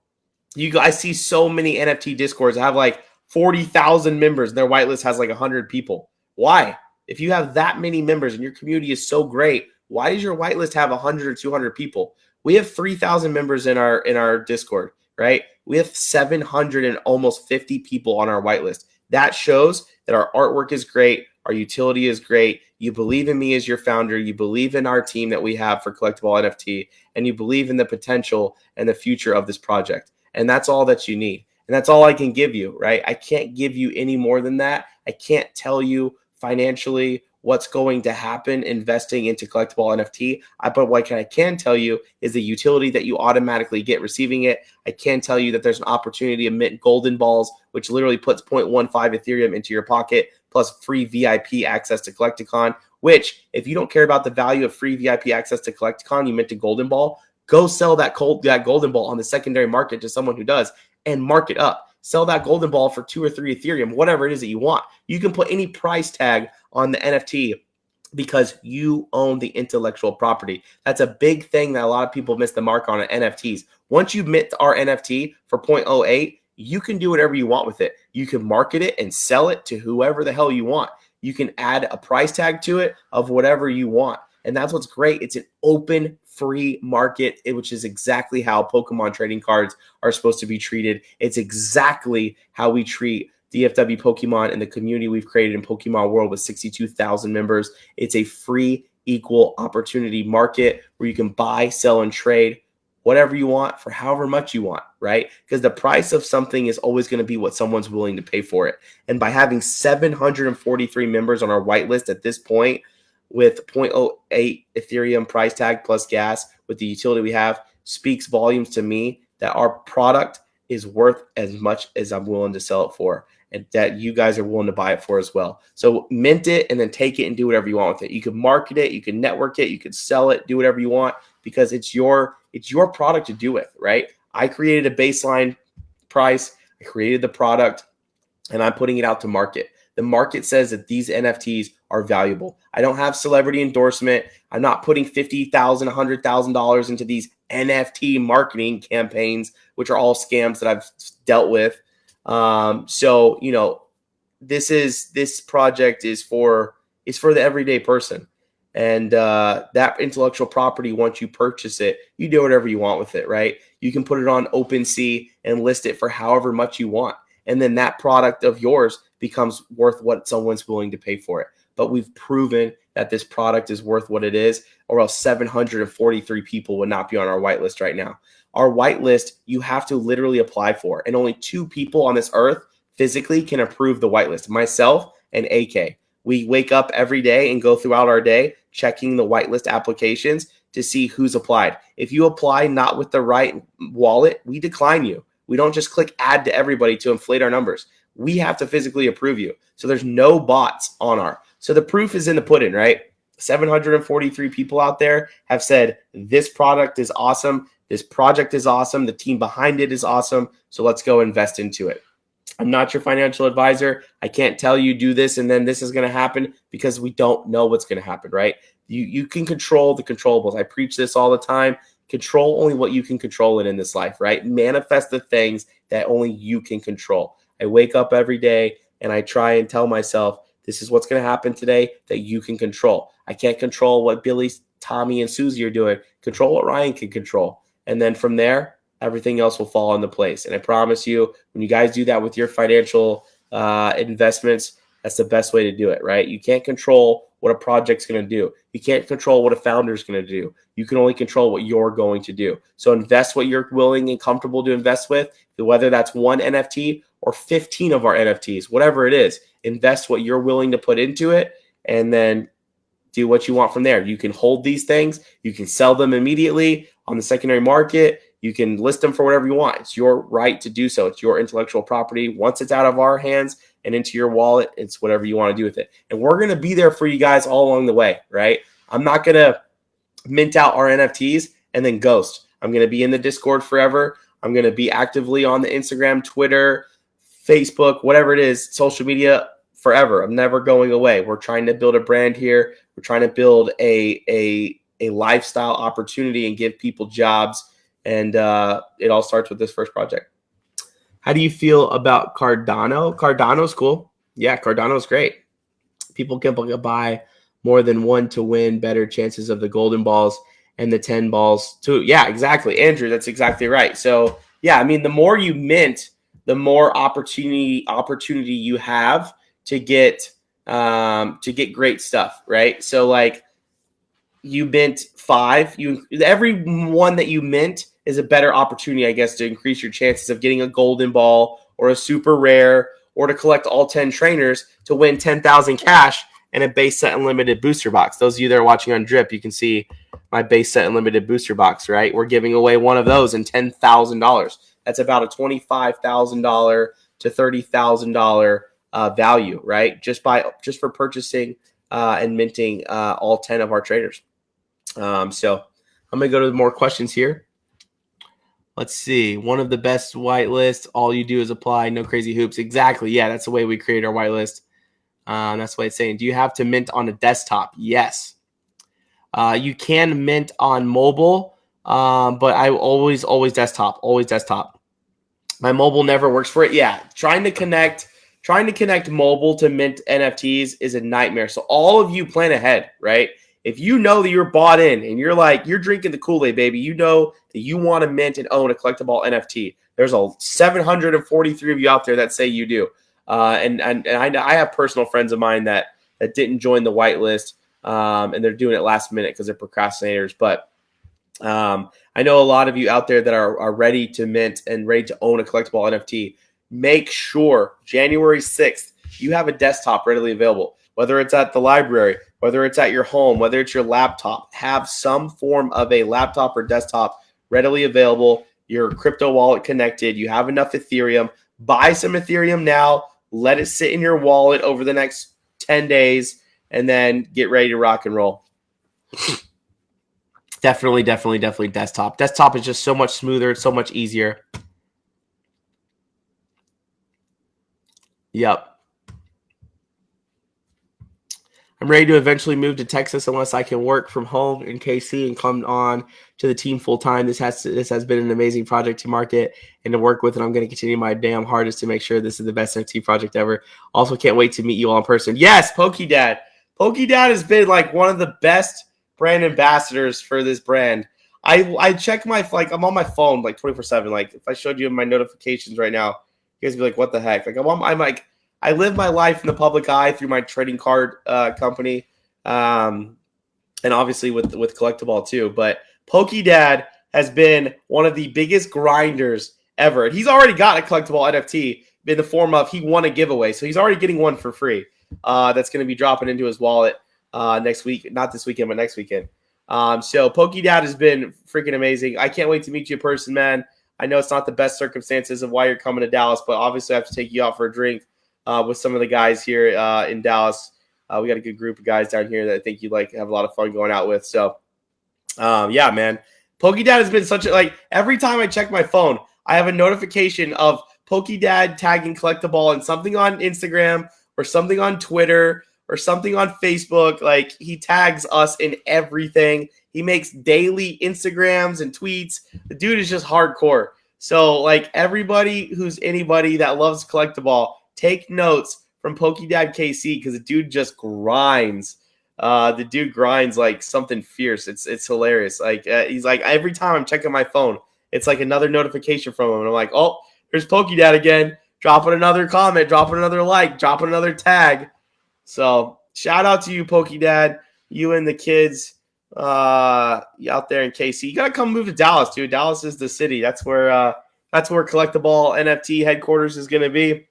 I see so many NFT Discords that have like 40,000 members and their whitelist has like 100 people. Why? If you have that many members and your community is so great, why does your whitelist have 100 or 200 people? We have 3,000 members in our Discord, right? We have 700 and almost 50 people on our whitelist. That shows that our artwork is great, our utility is great. You believe in me as your founder. You believe in our team that we have for Collect-A-Ball NFT, and you believe in the potential and the future of this project. And that's all that you need. And that's all I can give you, right? I can't give you any more than that. I can't tell you financially what's going to happen investing into Collect-A-Ball NFT. But what I can tell you is the utility that you automatically get receiving it. I can tell you that there's an opportunity to mint golden balls, which literally puts 0.15 Ethereum into your pocket, plus free VIP access to Collect-A-Con, which if you don't care about the value of free VIP access to Collect-A-Con, you mint a golden ball, go sell that golden ball on the secondary market to someone who does and mark it up. Sell that golden ball for 2 or 3 Ethereum, whatever it is that you want. You can put any price tag on the NFT because you own the intellectual property. That's a big thing that a lot of people miss the mark on NFTs. Once you mint our NFT for 0.08, you can do whatever you want with it. You can market it and sell it to whoever the hell you want. You can add a price tag to it of whatever you want. And that's what's great. It's an open, free market, which is exactly how Pokemon trading cards are supposed to be treated. It's exactly how we treat DFW Pokemon and the community we've created in Pokemon World with 62,000 members. It's a free, equal opportunity market where you can buy, sell, and trade whatever you want for however much you want, right? Because the price of something is always going to be what someone's willing to pay for it. And by having 743 members on our whitelist at this point, with 0.08 Ethereum price tag plus gas, with the utility we have, speaks volumes to me that our product is worth as much as I'm willing to sell it for, and that you guys are willing to buy it for as well. So mint it and then take it and do whatever you want with it. You can market it, you can network it, you can sell it, do whatever you want, because it's your product to do with, right? I created a baseline price, I created the product, and I'm putting it out to market. The market says that these NFTs are valuable. I don't have celebrity endorsement. I'm not putting $50,000, $100,000 into these NFT marketing campaigns, which are all scams that I've dealt with. So, you know, this project is for the everyday person. And that intellectual property, once you purchase it, you do whatever you want with it, right? You can put it on OpenSea and list it for however much you want. And then that product of yours becomes worth what someone's willing to pay for it. But we've proven that this product is worth what it is, or else 743 people would not be on our whitelist right now. Our whitelist, you have to literally apply for, and only 2 people on this earth physically can approve the whitelist, myself and AK. We wake up every day and go throughout our day checking the whitelist applications to see who's applied. If you apply not with the right wallet, we decline you. We don't just click add to everybody to inflate our numbers. We have to physically approve you. So there's no bots on our. So the proof is in the pudding, right? 743 people out there have said this product is awesome. This project is awesome. The team behind it is awesome. So let's go invest into it. I'm not your financial advisor. I can't tell you do this and then this is going to happen, because we don't know what's going to happen, right? You can control the controllables. I preach this all the time. Control only what you can control in this life, right? Manifest the things that only you can control. I wake up every day and I try and tell myself, this is what's going to happen today that you can control. I can't control what Billy, Tommy, and Susie are doing. Control what Ryan can control. And then from there, everything else will fall into place. And I promise you, when you guys do that with your financial investments, that's the best way to do it, right? You can't control what a project's going to do. You can't control what a founder's going to do. You can only control what you're going to do. So invest what you're willing and comfortable to invest with, whether that's 1 NFT or 15 of our NFTs, whatever it is. Invest what you're willing to put into it, and then do what you want from there. You can hold these things. You can sell them immediately on the secondary market. You can list them for whatever you want. It's your right to do so. It's your intellectual property. Once it's out of our hands and into your wallet, it's whatever you want to do with it. And we're going to be there for you guys all along the way, right? I'm not going to mint out our NFTs and then ghost. I'm going to be in the Discord forever. I'm going to be actively on the Instagram, Twitter, Facebook, whatever it is, social media forever. I'm never going away. We're trying to build a brand here. We're trying to build a lifestyle opportunity and give people jobs. And it all starts with this first project. How do you feel about Cardano? Cardano's cool. Yeah, Cardano's great. People can buy more than 1 to win, better chances of the golden balls and the 10 balls too. Yeah, exactly. Andrew, that's exactly right. So yeah, I mean, the more you mint, the more opportunity you have to get great stuff, right? So like you mint 5, every one that you mint is a better opportunity, I guess, to increase your chances of getting a golden ball or a super rare, or to collect all 10 trainers to win 10,000 cash and a base set unlimited booster box. Those of you that are watching on Drip, you can see my base set unlimited booster box, right? We're giving away one of those and $10,000. That's about a $25,000 to $30,000 value, right? Just for purchasing and minting all 10 of our traders. So I'm gonna go to more questions here. Let's see. One of the best whitelists. All you do is apply. No crazy hoops. Exactly. Yeah, that's the way we create our whitelist. That's what it's saying. Do you have to mint on a desktop? Yes. You can mint on mobile, but I always desktop. Always desktop. My mobile never works for it. Yeah, trying to connect mobile to mint NFTs is a nightmare. So all of you plan ahead, right? If you know that you're bought in and you're drinking the Kool-Aid, baby, you know that you want to mint and own a Collect-A-Ball NFT. There's 743 of you out there that say you do. And I have personal friends of mine that didn't join the whitelist, and they're doing it last minute because they're procrastinators. But I know a lot of you out there that are ready to mint and ready to own a Collect-A-Ball NFT. Make sure January 6th you have a desktop readily available, whether it's at the library, whether it's at your home, whether it's your laptop. Have some form of a laptop or desktop readily available, your crypto wallet connected, you have enough Ethereum. Buy some Ethereum now, let it sit in your wallet over the next 10 days, and then get ready to rock and roll. Definitely desktop. Desktop is just so much smoother. It's so much easier. Yep. I'm ready to eventually move to Texas unless I can work from home in KC and come on to the team full time. This has been an amazing project to market and to work with, and I'm going to continue my damn hardest to make sure this is the best NFT project ever. Also, can't wait to meet you all in person. Yes, PokeDad. PokeDad has been like one of the best brand ambassadors for this brand. I check I'm on my phone like 24/7. Like if I showed you my notifications right now, you guys would be like, what the heck? Like I live my life in the public eye through my trading card company, and obviously with Collect-A-Ball too. But PokeDad has been one of the biggest grinders ever. He's already got a Collect-A-Ball NFT in the form of he won a giveaway, so he's already getting one for free. That's going to be dropping into his wallet next week, not this weekend, but next weekend. So PokeDad has been freaking amazing. I can't wait to meet you in person, man. I know it's not the best circumstances of why you're coming to Dallas, but obviously I have to take you out for a drink. With some of the guys here in Dallas. We got a good group of guys down here that I think you'd like to have a lot of fun going out with. So, yeah, man. PokeDad has been every time I check my phone, I have a notification of PokeDad tagging Collect-A-Ball and something on Instagram or something on Twitter or something on Facebook. Like, he tags us in everything. He makes daily Instagrams and tweets. The dude is just hardcore. So, like, anybody that loves Collect-A-Ball, take notes from PokeDad KC because the dude just grinds. The dude grinds like something fierce. It's hilarious. Like he's like every time I'm checking my phone, it's like another notification from him, and I'm like, oh, here's PokeDad again, dropping another comment, dropping another like, dropping another tag. So shout out to you, PokeDad, you and the kids out there in KC. You gotta come move to Dallas, dude. Dallas is the city. That's where Collect-A-Ball NFT headquarters is gonna be.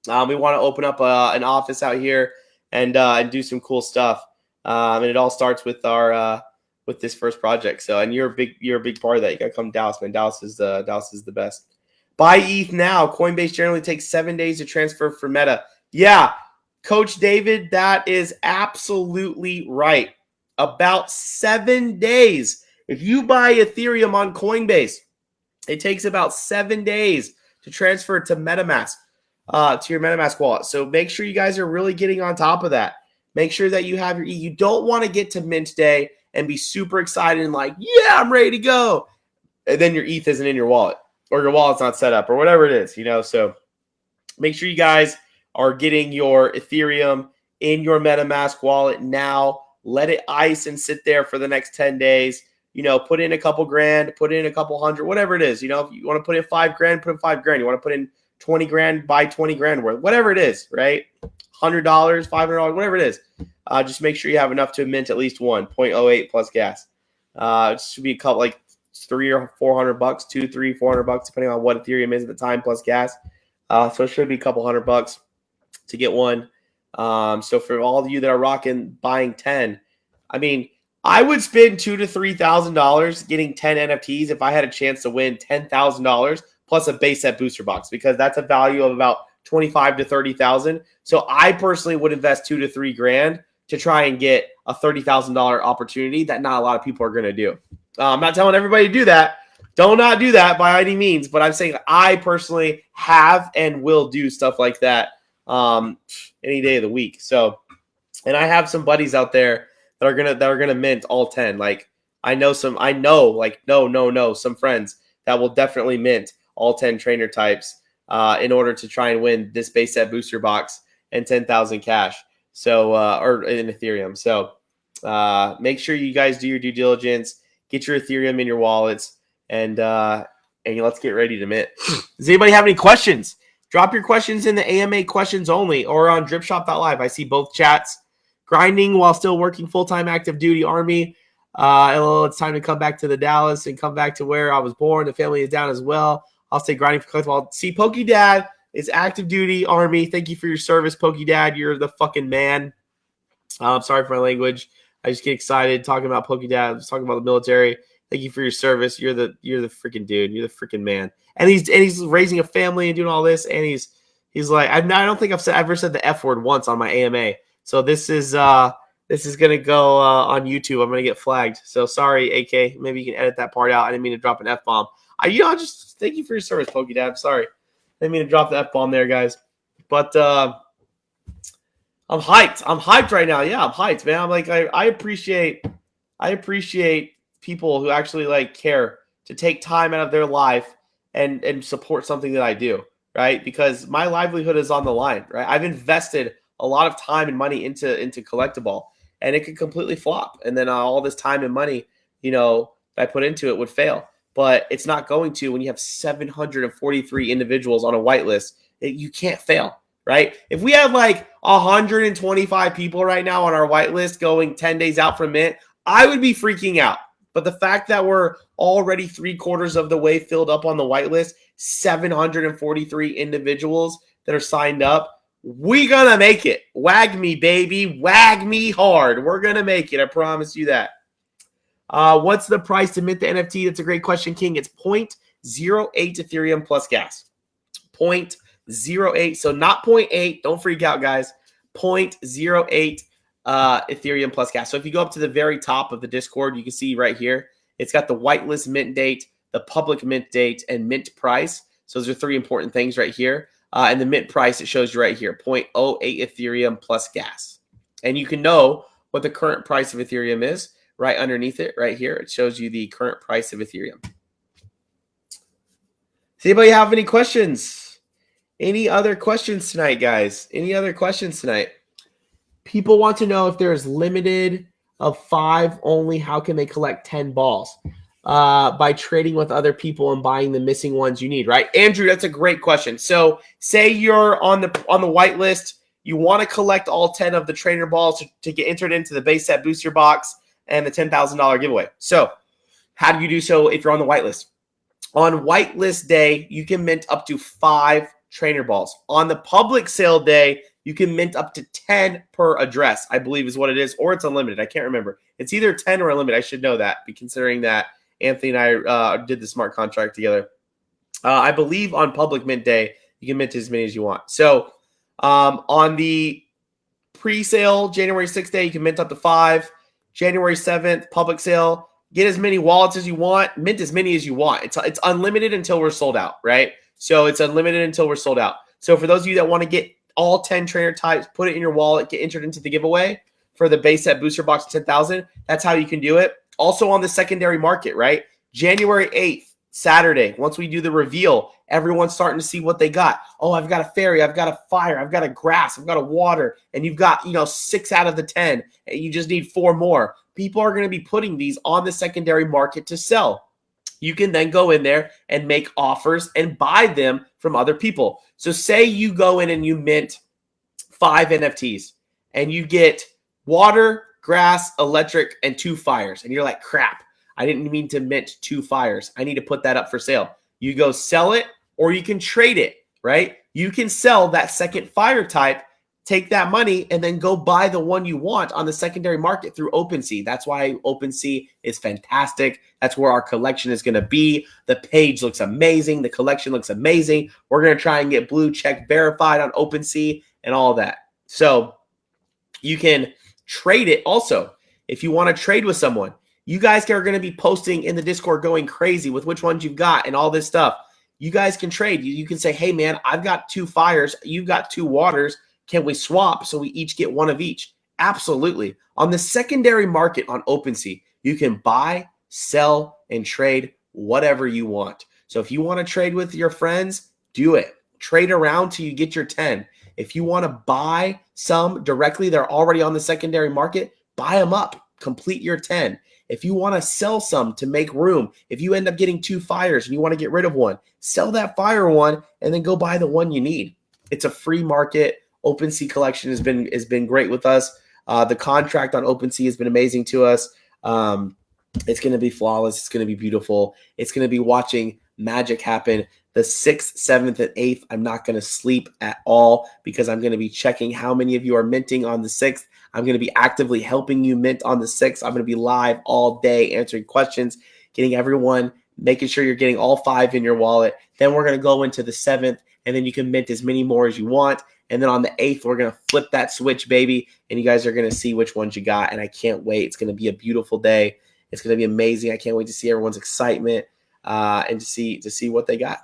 We want to open up an office out here and do some cool stuff. And it all starts with with this first project. So, and you're a big part of that. You got to come to Dallas, man. Dallas is the best. Buy ETH now. Coinbase generally takes 7 days to transfer for Meta. Yeah, Coach David, that is absolutely right. About 7 days. If you buy Ethereum on Coinbase, it takes about 7 days to transfer to MetaMask. To your MetaMask wallet. So make sure you guys are really getting on top of that. Make sure that you have you don't want to get to mint day and be super excited and like, yeah, I'm ready to go. And then your ETH isn't in your wallet or your wallet's not set up or whatever it is, So make sure you guys are getting your Ethereum in your MetaMask wallet now. Let it ice and sit there for the next 10 days. Put in a couple grand, put in a couple hundred, whatever it is. If you want to put in $5,000, put in $5,000. You want to put in 20 grand, buy 20 grand worth, whatever it is, right? $100, $500, whatever it is. Just make sure you have enough to mint at least 1.08 plus gas. It should be a couple, like $300 or $400, $200, $300, $400, depending on what Ethereum is at the time plus gas. So it should be a couple $100 to get one. So for all of you that are rocking buying 10, I mean, I would spend $2,000 to $3,000 getting 10 NFTs if I had a chance to win $10,000 plus a base set booster box, because that's a value of about 25 to 30,000. So I personally would invest 2 to 3 grand to try and get a $30,000 opportunity that not a lot of people are going to do. I'm not telling everybody to do that. Do not do that by any means, but I'm saying I personally have and will do stuff like that any day of the week. So, and I have some buddies out there that are gonna mint all 10. Like I know some friends that will definitely mint all 10 trainer types in order to try and win this base set booster box and 10,000 cash. So or in Ethereum. So make sure you guys do your due diligence, get your Ethereum in your wallets, and let's get ready to mint. Does anybody have any questions? Drop your questions in the AMA questions only or on dripshop.live. I see both chats. Grinding while still working full-time active duty Army. It's time to come back to the Dallas and come back to where I was born. The family is down as well. I'll stay grinding for CollectABall. See, Pokey Dad is active duty Army. Thank you for your service, Pokey Dad. You're the fucking man. I'm sorry for my language. I just get excited talking about Pokey Dad. Talking about the military. Thank you for your service. You're the freaking dude. You're the freaking man. And he's raising a family and doing all this. And he's like, I don't think I've ever said the F word once on my AMA. So this is gonna go on YouTube. I'm gonna get flagged. So sorry, AK. Maybe you can edit that part out. I didn't mean to drop an F bomb. Just thank you for your service, Pokey Dad. I'm sorry. I didn't mean to drop the F bomb there, guys. But I'm hyped. I'm hyped right now. Yeah, I'm hyped, man. I'm like, I appreciate people who actually like care to take time out of their life and support something that I do, right? Because my livelihood is on the line, right? I've invested a lot of time and money into Collect-A-Ball, and it could completely flop. And then all this time and money, that I put into it would fail. But it's not going to when you have 743 individuals on a whitelist. You can't fail, right? If we had like 125 people right now on our whitelist going 10 days out from mint, I would be freaking out. But the fact that we're already 3/4 of the way filled up on the whitelist, 743 individuals that are signed up, we gonna make it. Wag me, baby. Wag me hard. We're gonna make it. I promise you that. What's the price to mint the NFT? That's a great question, King. It's 0.08 Ethereum plus gas. 0.08. So not 0.8. Don't freak out, guys. 0.08 Ethereum plus gas. So if you go up to the very top of the Discord, you can see right here, it's got the whitelist mint date, the public mint date, and mint price. So those are 3 important things right here. And the mint price, it shows you right here, 0.08 Ethereum plus gas. And you can know what the current price of Ethereum is right underneath it, right here. It shows you the current price of Ethereum. Does anybody have any questions? Any other questions tonight, guys? Any other questions tonight? People want to know if there's limited of 5 only, how can they collect 10 balls? By trading with other people and buying the missing ones you need, right? Andrew, that's a great question. So say you're on the whitelist, you want to collect all 10 of the trainer balls to get entered into the base set booster box and the $10,000 giveaway. So how do you do so if you're on the whitelist? On whitelist day, you can mint up to 5 trainer balls. On the public sale day, you can mint up to 10 per address, I believe is what it is, or it's unlimited. I can't remember. It's either 10 or unlimited. I should know that, considering that Anthony and I did the smart contract together. I believe on public mint day, you can mint as many as you want. So on the pre-sale January 6th day, you can mint up to 5. January 7th, public sale, get as many wallets as you want, mint as many as you want. It's unlimited until we're sold out, right? So it's unlimited until we're sold out. So for those of you that want to get all 10 trainer types, put it in your wallet, get entered into the giveaway for the base set booster box 10,000. That's how you can do it. Also on the secondary market, right? January 8th, Saturday, once we do the reveal, everyone's starting to see what they got. Oh, I've got a fairy, I've got a fire, I've got a grass, I've got a water, and you've got, 6 out of the 10, and you just need 4 more. People are going to be putting these on the secondary market to sell. You can then go in there and make offers and buy them from other people. So say you go in and you mint 5 NFTs and you get water, grass, electric, and 2 fires. And you're like, crap, I didn't mean to mint 2 fires. I need to put that up for sale. You go sell it, or you can trade it, right? You can sell that second fire type take that money and then go buy the one you want on the secondary market through OpenSea. That's why OpenSea is fantastic. That's where our collection is going to be. The page looks amazing. The collection looks amazing. We're going to try and get blue check verified on OpenSea and all that. So you can trade it also. If you want to trade with someone, you guys are going to be posting in the Discord going crazy with which ones you've got and all this stuff. You guys can trade. You can say, hey, man, I've got 2 fires. You've got 2 waters. Can we swap so we each get one of each? Absolutely. On the secondary market on OpenSea, you can buy, sell, and trade whatever you want. So if you want to trade with your friends, do it. Trade around till you get your 10. If you want to buy some directly, they're already on the secondary market, buy them up. Complete your 10. If you want to sell some to make room, if you end up getting 2 fires and you want to get rid of one, sell that fire one and then go buy the one you need. It's a free market. OpenSea collection has been great with us. The contract on OpenSea has been amazing to us. It's going to be flawless. It's going to be beautiful. It's going to be watching magic happen. The 6th, 7th, and 8th, I'm not going to sleep at all because I'm going to be checking how many of you are minting on the 6th. I'm going to be actively helping you mint on the 6th. I'm going to be live all day answering questions, getting everyone, making sure you're getting all 5 in your wallet. Then we're going to go into the 7th, and then you can mint as many more as you want. And then on the 8th, we're going to flip that switch, baby, and you guys are going to see which ones you got, and I can't wait. It's going to be a beautiful day. It's going to be amazing. I can't wait to see everyone's excitement and to see what they got.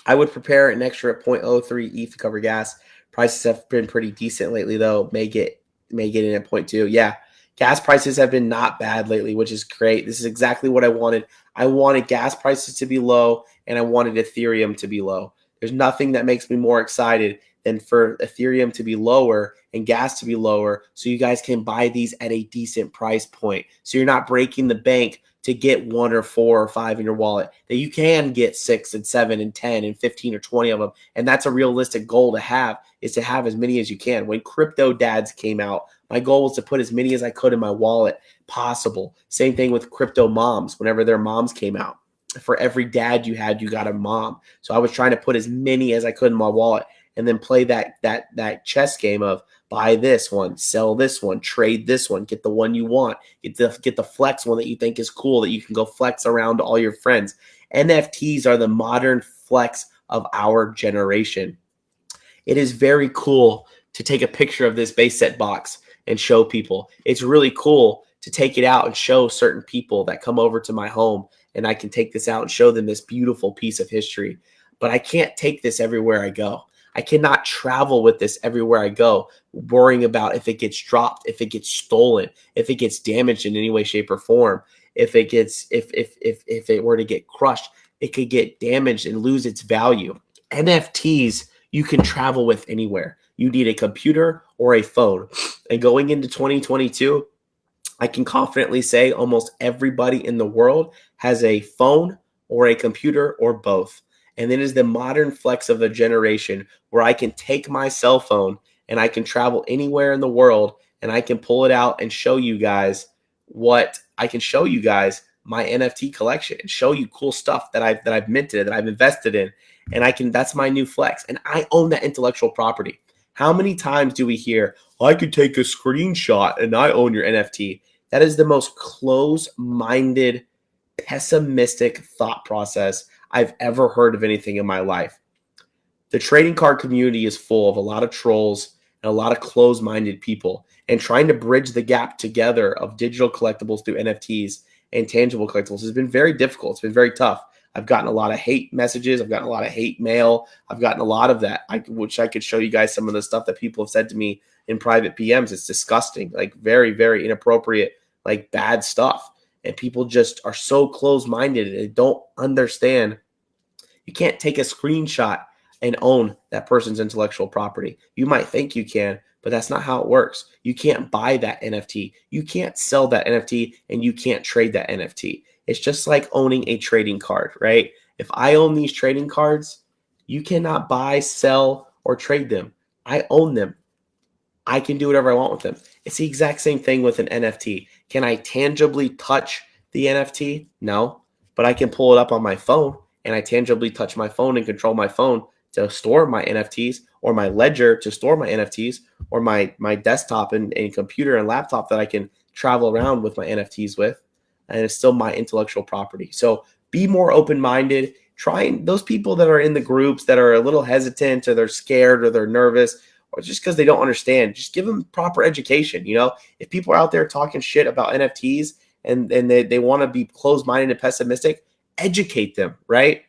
I would prepare an extra 0.03 ETH to cover gas. Prices have been pretty decent lately, though. May get in at 0.2. Yeah, gas prices have been not bad lately, which is great. This is exactly what I wanted. I wanted gas prices to be low, and I wanted Ethereum to be low. There's nothing that makes me more excited than for Ethereum to be lower and gas to be lower so you guys can buy these at a decent price point. So you're not breaking the bank to get 1 or 4 or 5 in your wallet, that you can get 6 and 7 and 10 and 15 or 20 of them. And that's a realistic goal to have, is to have as many as you can. When crypto dads came out, my goal was to put as many as I could in my wallet possible. Same thing with crypto moms. Whenever their moms came out, for every dad you had, you got a mom. So I was trying to put as many as I could in my wallet and then play that chess game of buy this one, sell this one, trade this one, get the one you want, get the flex one that you think is cool that you can go flex around to all your friends. NFTs are the modern flex of our generation. It is very cool to take a picture of this base set box and show people. It's really cool to take it out and show certain people that come over to my home, and I can take this out and show them this beautiful piece of history. But I can't take this everywhere I go. I cannot travel with this everywhere I go, worrying about if it gets dropped, if it gets stolen, if it gets damaged in any way, shape, or form. If it were to get crushed, it could get damaged and lose its value. NFTs you can travel with anywhere. You need a computer or a phone. And going into 2022, I can confidently say almost everybody in the world has a phone or a computer or both. And it is the modern flex of the generation where I can take my cell phone and I can travel anywhere in the world and I can pull it out and show you guys my NFT collection and show you cool stuff that I've minted, that I've invested in. And that's my new flex. And I own that intellectual property. How many times do we hear, I could take a screenshot and I own your NFT? That is the most close-minded, pessimistic thought process I've ever heard of anything in my life. The trading card community is full of a lot of trolls and a lot of closed-minded people, and trying to bridge the gap together of digital collectibles through NFTs and tangible collectibles has been very difficult. It's been very tough. I've gotten a lot of hate messages. I've gotten a lot of hate mail. I've gotten a lot of that, which I could show you guys some of the stuff that people have said to me in private PMs. It's disgusting, like very, very inappropriate, like bad stuff. And people just are so closed-minded and they don't understand. You can't take a screenshot and own that person's intellectual property. You might think you can, but that's not how it works. You can't buy that NFT. You can't sell that NFT, and you can't trade that NFT. It's just like owning a trading card, right? If I own these trading cards, you cannot buy, sell, or trade them. I own them. I can do whatever I want with them. It's the exact same thing with an NFT. Can I tangibly touch the NFT? No, but I can pull it up on my phone, and I tangibly touch my phone and control my phone to store my NFTs, or my ledger to store my NFTs, or my desktop and computer and laptop that I can travel around with my NFTs with, and it's still my intellectual property. So be more open-minded. Those people that are in the groups that are a little hesitant, or they're scared, or they're nervous, or just because they don't understand, just give them proper education. If people are out there talking shit about NFTs and they want to be closed-minded and pessimistic, educate them, right?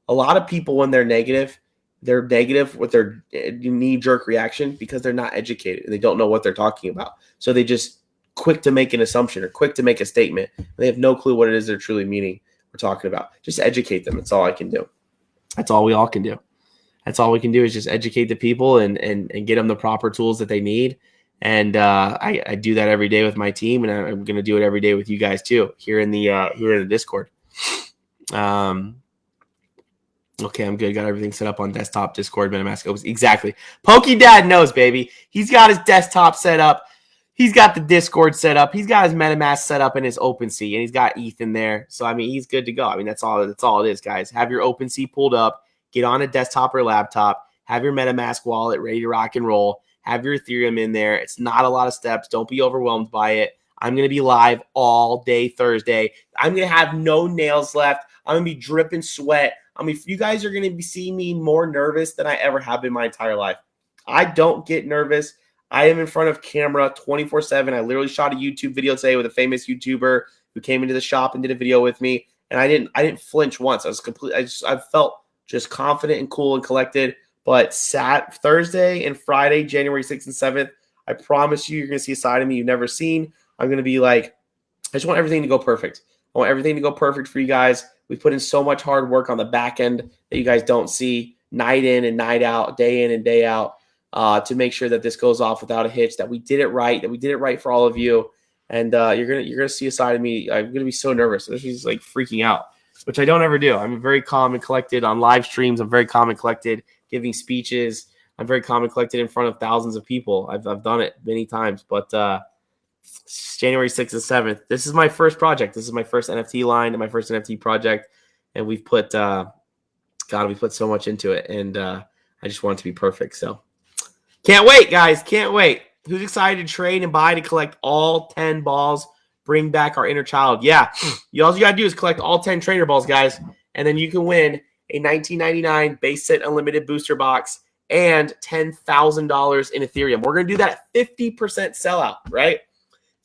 A lot of people, when they're negative with their knee-jerk reaction because they're not educated and they don't know what they're talking about. So they just quick to make an assumption or quick to make a statement. They have no clue what it is they're truly meaning we're talking about. Just educate them. That's all I can do. That's all we all can do. That's all we can do is just educate the people and get them the proper tools that they need. And I do that every day with my team, and I'm going to do it every day with you guys too here in the Discord. Okay, I'm good. Got everything set up on desktop, Discord, MetaMask. Exactly. Pokey Dad knows, baby. He's got his desktop set up. He's got the Discord set up. He's got his MetaMask set up in his OpenSea, and he's got ETH in there. So, I mean, he's good to go. I mean, that's all it is, guys. Have your OpenSea pulled up. Get on a desktop or laptop. Have your MetaMask wallet ready to rock and roll. Have your Ethereum in there. It's not a lot of steps. Don't be overwhelmed by it. I'm going to be live all day Thursday. I'm going to have no nails left. I'm going to be dripping sweat. I mean, you guys are going to be seeing me more nervous than I ever have in my entire life. I don't get nervous. I am in front of camera 24/7. I literally shot a YouTube video today with a famous YouTuber who came into the shop and did a video with me, and I didn't flinch once. I felt just confident and cool and collected. But Thursday and Friday, January 6th and 7th, I promise you're going to see a side of me you've never seen. I'm going to be like, I just want everything to go perfect. I want everything to go perfect for you guys. We put in so much hard work on the back end that you guys don't see, night in and night out, day in and day out, to make sure that this goes off without a hitch, that we did it right for all of you. And you're gonna see a side of me. I'm gonna be so nervous. This is like freaking out, which I don't ever do. I'm very calm and collected on live streams. I'm very calm and collected giving speeches. I'm very calm and collected in front of thousands of people. I've done it many times, but January 6th and 7th. This is my first project. This is my first NFT line and my first NFT project. And we've put, we put so much into it. And I just want it to be perfect. So can't wait, guys. Can't wait. Who's excited to trade and buy to collect all 10 balls? Bring back our inner child. Yeah. All you got to do is collect all 10 trainer balls, guys. And then you can win a $19.99 base set unlimited booster box and $10,000 in Ethereum. We're going to do that at 50% sellout, right?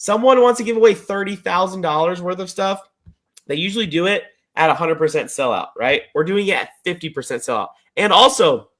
Someone wants to give away $30,000 worth of stuff. They usually do it at 100% sellout, right? We're doing it at 50% sellout. And also,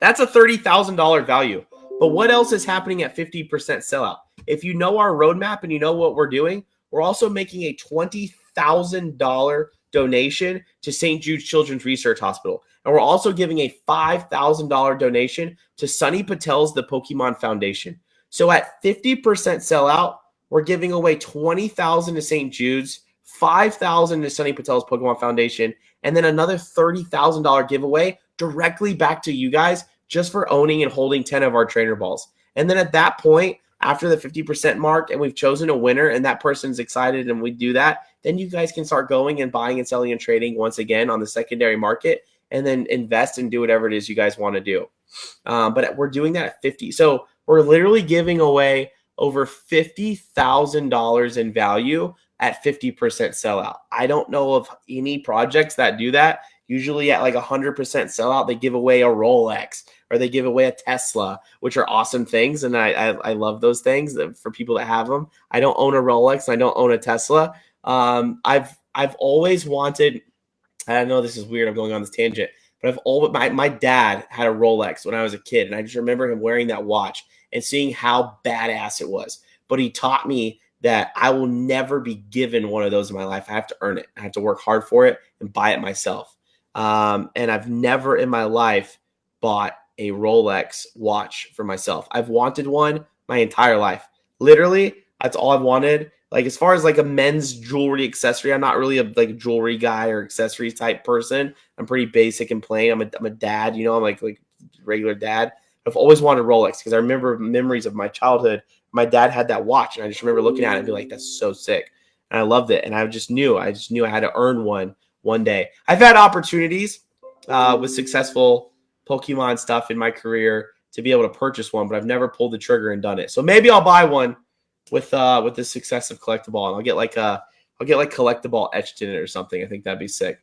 that's a $30,000 value. But what else is happening at 50% sellout? If you know our roadmap and you know what we're doing, we're also making a $20,000 donation to St. Jude's Children's Research Hospital. And we're also giving a $5,000 donation to Sunny Patel's The Pokemon Foundation. So at 50% sellout, we're giving away $20,000 to St. Jude's, $5,000 to Sunny Patel's Pokemon Foundation, and then another $30,000 giveaway directly back to you guys just for owning and holding 10 of our trainer balls. And then at that point, after the 50% mark, and we've chosen a winner, and that person's excited, and we do that, then you guys can start going and buying and selling and trading once again on the secondary market, and then invest and do whatever it is you guys want to do. But we're doing that at 50. So we're literally giving away over $50,000 in value at 50% sellout. I don't know of any projects that do that. Usually at like 100% sellout, they give away a Rolex or they give away a Tesla, which are awesome things. And I love those things for people that have them. I don't own a Rolex. And I don't own a Tesla. I've always wanted, I know this is weird, I'm going on this tangent, but my dad had a Rolex when I was a kid. And I just remember him wearing that watch and seeing how badass it was. But he taught me that I will never be given one of those in my life. I have to earn it. I have to work hard for it and buy it myself. And I've never in my life bought a Rolex watch for myself. I've wanted one my entire life. Literally, that's all I've wanted. Like as far as like a men's jewelry accessory, I'm not really a jewelry guy or accessories type person. I'm pretty basic and plain. I'm a dad, I'm like regular dad. I've always wanted Rolex because I remember memories of my childhood. My dad had that watch, and I just remember looking at it and be like, "That's so sick," and I loved it. And I just knew I had to earn one day. I've had opportunities with successful Pokemon stuff in my career to be able to purchase one, but I've never pulled the trigger and done it. So maybe I'll buy one with the success of Collect-A-Ball, and I'll get like Collect-A-Ball etched in it or something. I think that'd be sick.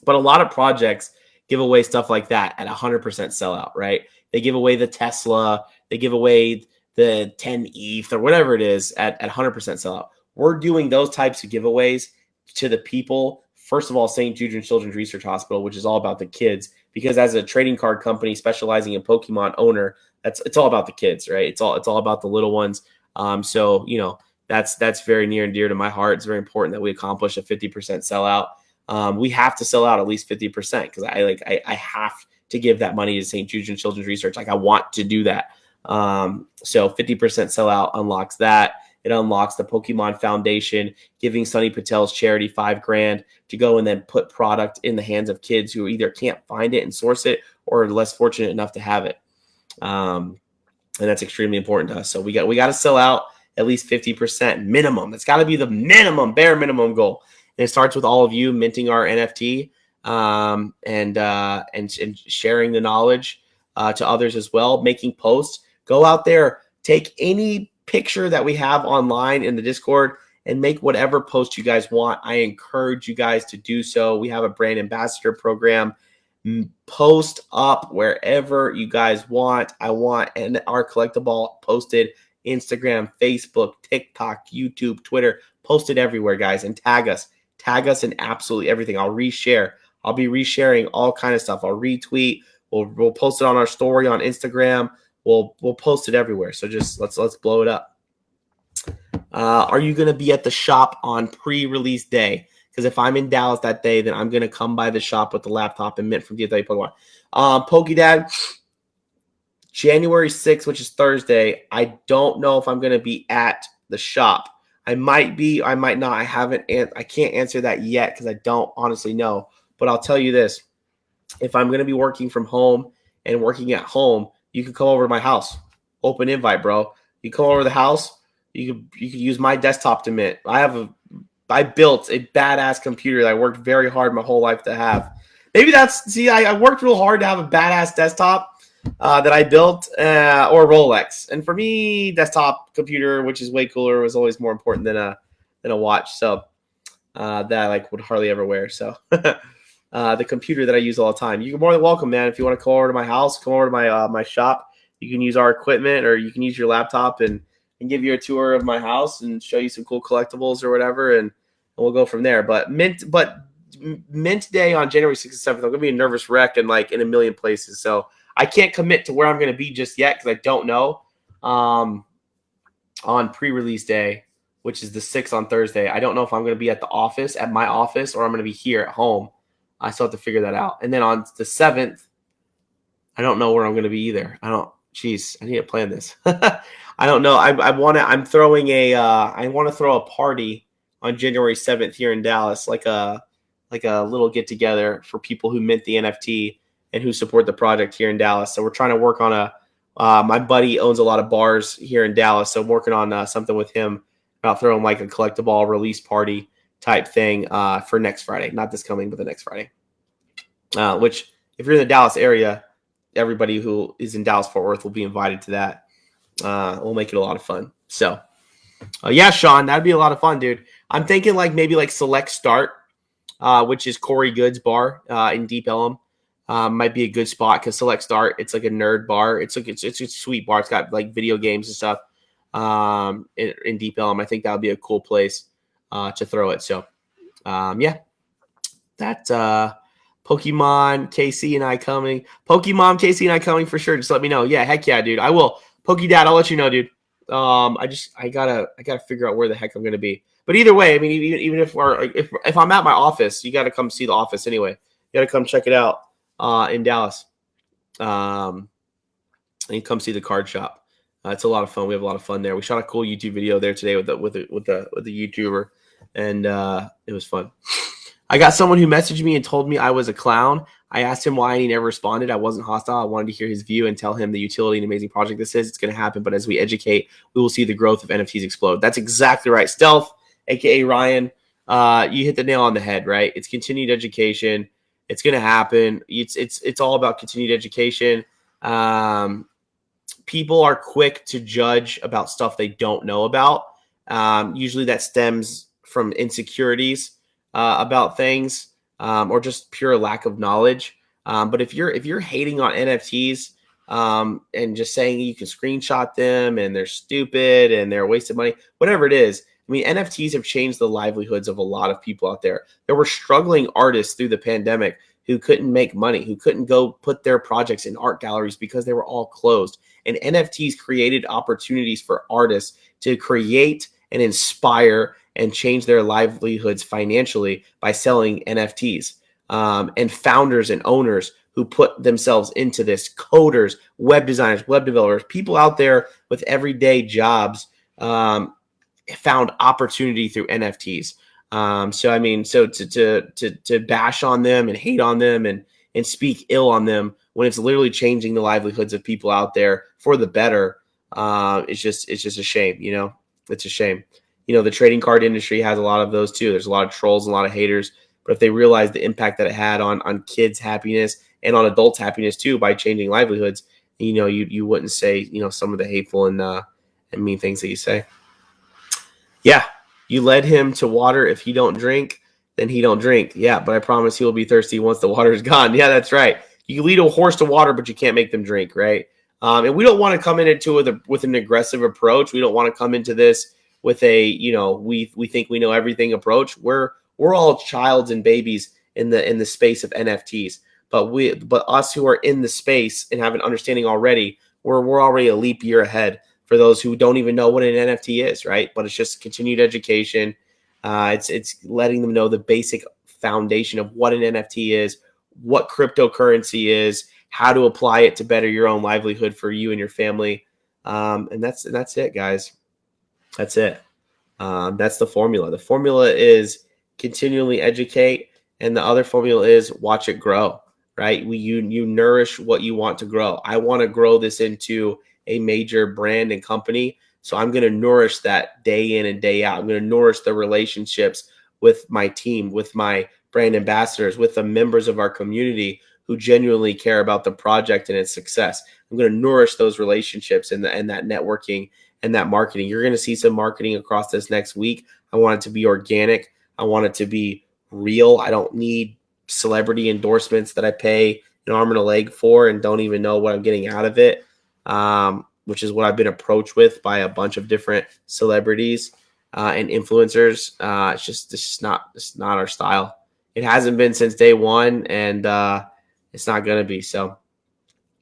But a lot of projects give away stuff like that at 100% sellout, right? They give away the Tesla, they give away the 10 ETH or whatever it is at 100% sellout. We're doing those types of giveaways to the people. First of all, St. Jude Children's Research Hospital, which is all about the kids, because as a trading card company specializing in Pokemon owner, it's all about the kids, right? It's all about the little ones. So that's very near and dear to my heart. It's very important that we accomplish a 50% sellout. We have to sell out at least 50% because I have to give that money to St. Jude Children's Research. Like I want to do that. So 50% sellout unlocks that. It unlocks the Pokemon Foundation giving Sonny Patel's charity $5,000 to go and then put product in the hands of kids who either can't find it and source it or are less fortunate enough to have it. And that's extremely important to us. So we got to sell out at least 50% minimum. That's got to be the minimum, bare minimum goal. And it starts with all of you minting our NFT and sharing the knowledge to others as well, making posts. Go out there, take any picture that we have online in the Discord and make whatever post you guys want. I encourage you guys to do so. We have a brand ambassador program. Post up wherever you guys want. I want our Collect-A-Ball posted Instagram, Facebook, TikTok, YouTube, Twitter, posted everywhere, guys, and tag us in absolutely everything. I'll reshare. I'll be resharing all kind of stuff. I'll retweet. We'll post it on our story on Instagram. We'll post it everywhere. So just let's blow it up. Are you going to be at the shop on pre-release day? Because if I'm in Dallas that day, then I'm going to come by the shop with the laptop and mint from DFW Pokemon. PokeDad, January 6th, which is Thursday. I don't know if I'm going to be at the shop. I might be, I might not. I can't answer that yet because I don't honestly know. But I'll tell you this. If I'm going to be working from home and working at home, you can come over to my house. Open invite, bro. You come over to the house. You can use my desktop to mint. I built a badass computer that I worked very hard my whole life to have. Maybe I worked real hard to have a badass desktop that I built or Rolex. And for me, desktop computer, which is way cooler, was always more important than a watch. So that I would hardly ever wear. So the computer that I use all the time. You're more than welcome, man. If you want to come over to my house, come over to my shop. You can use our equipment, or you can use your laptop and give you a tour of my house and show you some cool collectibles or whatever, and we'll go from there. But mint day on January 6th and 7th, I'm gonna be a nervous wreck and in a million places. So I can't commit to where I'm gonna be just yet because I don't know. On pre-release day, which is the 6th on Thursday, I don't know if I'm gonna be at my office, or I'm gonna be here at home. I still have to figure that out. And then on the 7th, I don't know where I'm gonna be either. I need to plan this. I don't know. I want to throw a party on January 7th here in Dallas, like a little get together for people who mint the NFT and who support the project here in Dallas. So we're trying to work on my buddy owns a lot of bars here in Dallas. So I'm working on something with him about throwing a Collect-A-Ball release party type thing for next Friday, not this coming, but the next Friday, which if you're in the Dallas area, everybody who is in Dallas-Fort Worth will be invited to that. We'll make it a lot of fun. So, yeah, Sean, that'd be a lot of fun, dude. I'm thinking maybe Select Start, which is Corey Good's bar in Deep Ellum. Might be a good spot because Select Start, it's like a nerd bar. It's a sweet bar. It's got video games and stuff in Deep Ellum. I think that would be a cool place to throw it. So, yeah, that's Pokemon KC and I coming. Pokemon KC and I coming for sure. Just let me know. Yeah, heck yeah, dude. I will. PokeDad, I'll let you know, dude. I gotta figure out where the heck I'm gonna be. But either way, I mean, even if I'm at my office, you gotta come see the office anyway. You gotta come check it out in Dallas. And you come see the card shop. It's a lot of fun. We have a lot of fun there. We shot a cool YouTube video there today with the YouTuber, and it was fun. I got someone who messaged me and told me I was a clown. I asked him why and he never responded. I wasn't hostile. I wanted to hear his view and tell him the utility and amazing project this is. It's going to happen, but as we educate, we will see the growth of NFTs explode. That's exactly right. Stealth, a.k.a. Ryan, you hit the nail on the head, right? It's continued education. It's going to happen. It's all about continued education. People are quick to judge about stuff they don't know about. Usually that stems from insecurities about things, or just pure lack of knowledge. But if you're hating on NFTs, and just saying you can screenshot them and they're stupid and they're a waste of money, whatever it is, I mean, NFTs have changed the livelihoods of a lot of people out there. There were struggling artists through the pandemic who couldn't make money, who couldn't go put their projects in art galleries because they were all closed. And NFTs created opportunities for artists to create and inspire and change their livelihoods financially by selling NFTs. And founders and owners who put themselves into this, coders, web designers, web developers, people out there with everyday jobs, found opportunity through NFTs. So I mean, so to bash on them and hate on them and speak ill on them when it's literally changing the livelihoods of people out there for the better, it's just a shame. You know, it's a shame. You know, the trading card industry has a lot of those too. There's a lot of trolls and a lot of haters, but if they realize the impact that it had on kids' happiness and on adults' happiness too by changing livelihoods, you know, you wouldn't say, you know, some of the hateful and mean things that you say. Yeah, you led him to water. If he don't drink, then he don't drink. Yeah, but I promise he will be thirsty once the water is gone. Yeah, that's right. You can lead a horse to water, but you can't make them drink, right? And we don't want to come into it with an aggressive approach. We don't want to come into this with a, you know, we think we know everything approach. We're all childs and babies in the space of NFTs. But us who are in the space and have an understanding already, we're already a leap year ahead for those who don't even know what an NFT is, right? But it's just continued education. It's letting them know the basic foundation of what an NFT is, what cryptocurrency is, how to apply it to better your own livelihood for you and your family. And that's it, guys. That's it. That's the formula. The formula is continually educate, and the other formula is watch it grow, right? You nourish what you want to grow. I want to grow this into a major brand and company. So I'm going to nourish that day in and day out. I'm going to nourish the relationships with my team, with my brand ambassadors, with the members of our community who genuinely care about the project and its success. I'm going to nourish those relationships and that networking and that marketing. You're going to see some marketing across this next week. I want it to be organic. I want it to be real. I don't need celebrity endorsements that I pay an arm and a leg for and don't even know what I'm getting out of it. Which is what I've been approached with by a bunch of different celebrities and influencers. It's not our style. It hasn't been since day one, and it's not going to be. So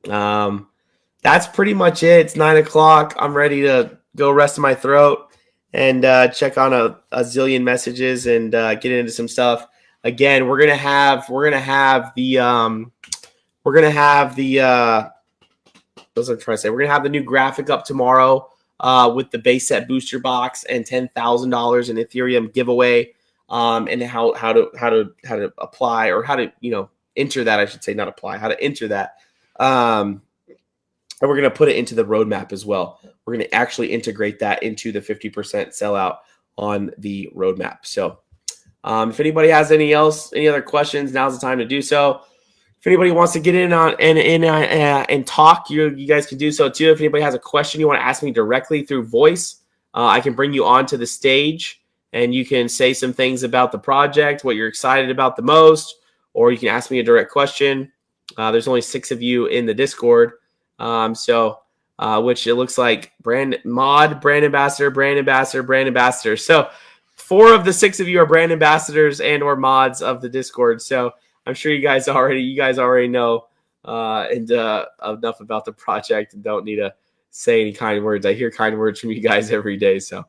that's pretty much it. It's 9 o'clock. I'm ready to go rest my throat and check on a zillion messages and get into some stuff. Again, we're gonna have the Those I'm trying to say. We're gonna have the new graphic up tomorrow with the base set booster box and $10,000 in Ethereum giveaway, and how to apply, or how to enter that. I should say, not apply. How to enter that. And we're gonna put it into the roadmap as well. We're gonna actually integrate that into the 50% sellout on the roadmap. So if anybody has any other questions, now's the time to do so. If anybody wants to get in on and talk, you guys can do so too. If anybody has a question you want to ask me directly through voice, I can bring you onto the stage and you can say some things about the project, what you're excited about the most, or you can ask me a direct question. There's only 6 of you in the Discord, which it looks like brand ambassador. So 4 of the 6 of you are brand ambassadors and or mods of the Discord. So I'm sure you guys already know enough about the project and don't need to say any kind words. I hear kind words from you guys every day. So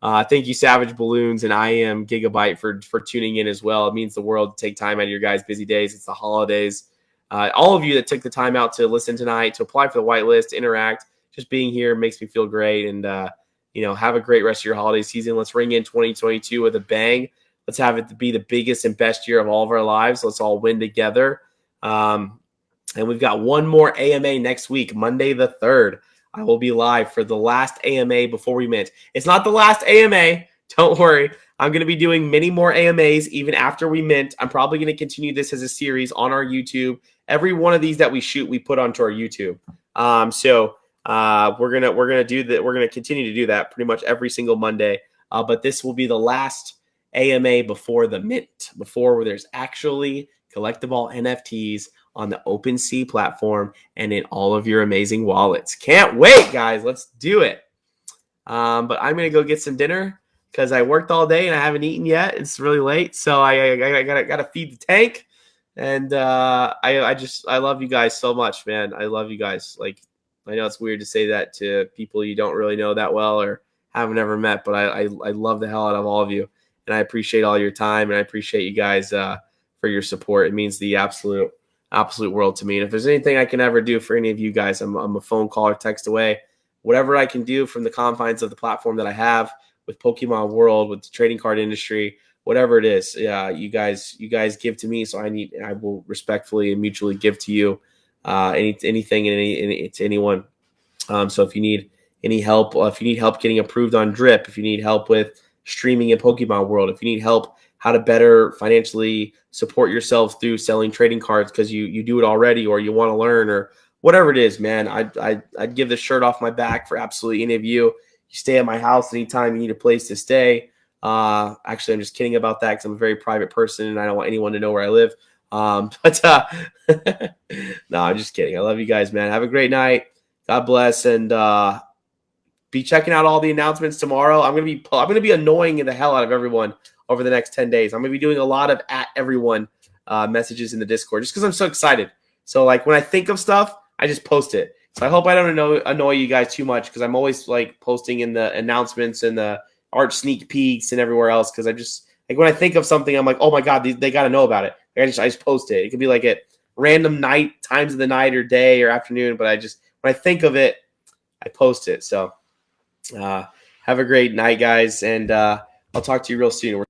thank you, Savage Balloons and I Am Gigabyte for tuning in as well. It means the world to take time out of your guys' busy days. It's the holidays. All of you that took the time out to listen tonight, to apply for the whitelist, interact, just being here makes me feel great. And have a great rest of your holiday season. Let's ring in 2022 with a bang. Let's have it be the biggest and best year of all of our lives. Let's all win together. And we've got one more AMA next week, Monday the 3rd. I will be live for the last AMA before we mint. It's not the last AMA don't worry. I'm going to be doing many more AMAs even after we mint. I'm probably going to continue this as a series on our YouTube. Every one of these that we shoot, we put onto our YouTube. We're gonna do that. We're gonna continue to do that pretty much every single Monday. But this will be the last AMA before the mint, before there's actually collectible NFTs on the OpenSea platform and in all of your amazing wallets. Can't wait, guys. Let's do it. But I'm gonna go get some dinner because I worked all day and I haven't eaten yet. It's really late, so I gotta feed the tank. And I love you guys so much, man. I love you guys. Like, I know it's weird to say that to people you don't really know that well or haven't ever met, but I love the hell out of all of you, and I appreciate all your time, and I appreciate you guys for your support. It means the absolute world to me. And if there's anything I can ever do for any of you guys, I'm a phone call or text away. Whatever I can do from the confines of the platform that I have with Pokemon World, with the trading card industry, whatever it is, you guys give to me, so I will respectfully and mutually give to you anything and to anyone. So if you need any help, if you need help getting approved on Drip, if you need help with streaming in Pokemon World, if you need help how to better financially support yourself through selling trading cards because you do it already or you want to learn or whatever it is, man, I'd give the shirt off my back for absolutely any of you. You stay at my house anytime you need a place to stay. Actually, I'm just kidding about that because I'm a very private person and I don't want anyone to know where I live. No, I'm just kidding. I love you guys, man. Have a great night. God bless, and be checking out all the announcements tomorrow. I'm gonna be annoying the hell out of everyone over the next 10 days. I'm gonna be doing a lot of @everyone messages in the Discord just because I'm so excited. So like when I think of stuff, I just post it. So I hope I don't annoy you guys too much because I'm always like posting in the announcements and the art sneak peeks and everywhere else because I just like when I think of something, I'm like, oh my god, they got to know about it. I just post it. It could be like at random times of the night or day or afternoon, but when I think of it, I post it. So have a great night, guys, and I'll talk to you real soon.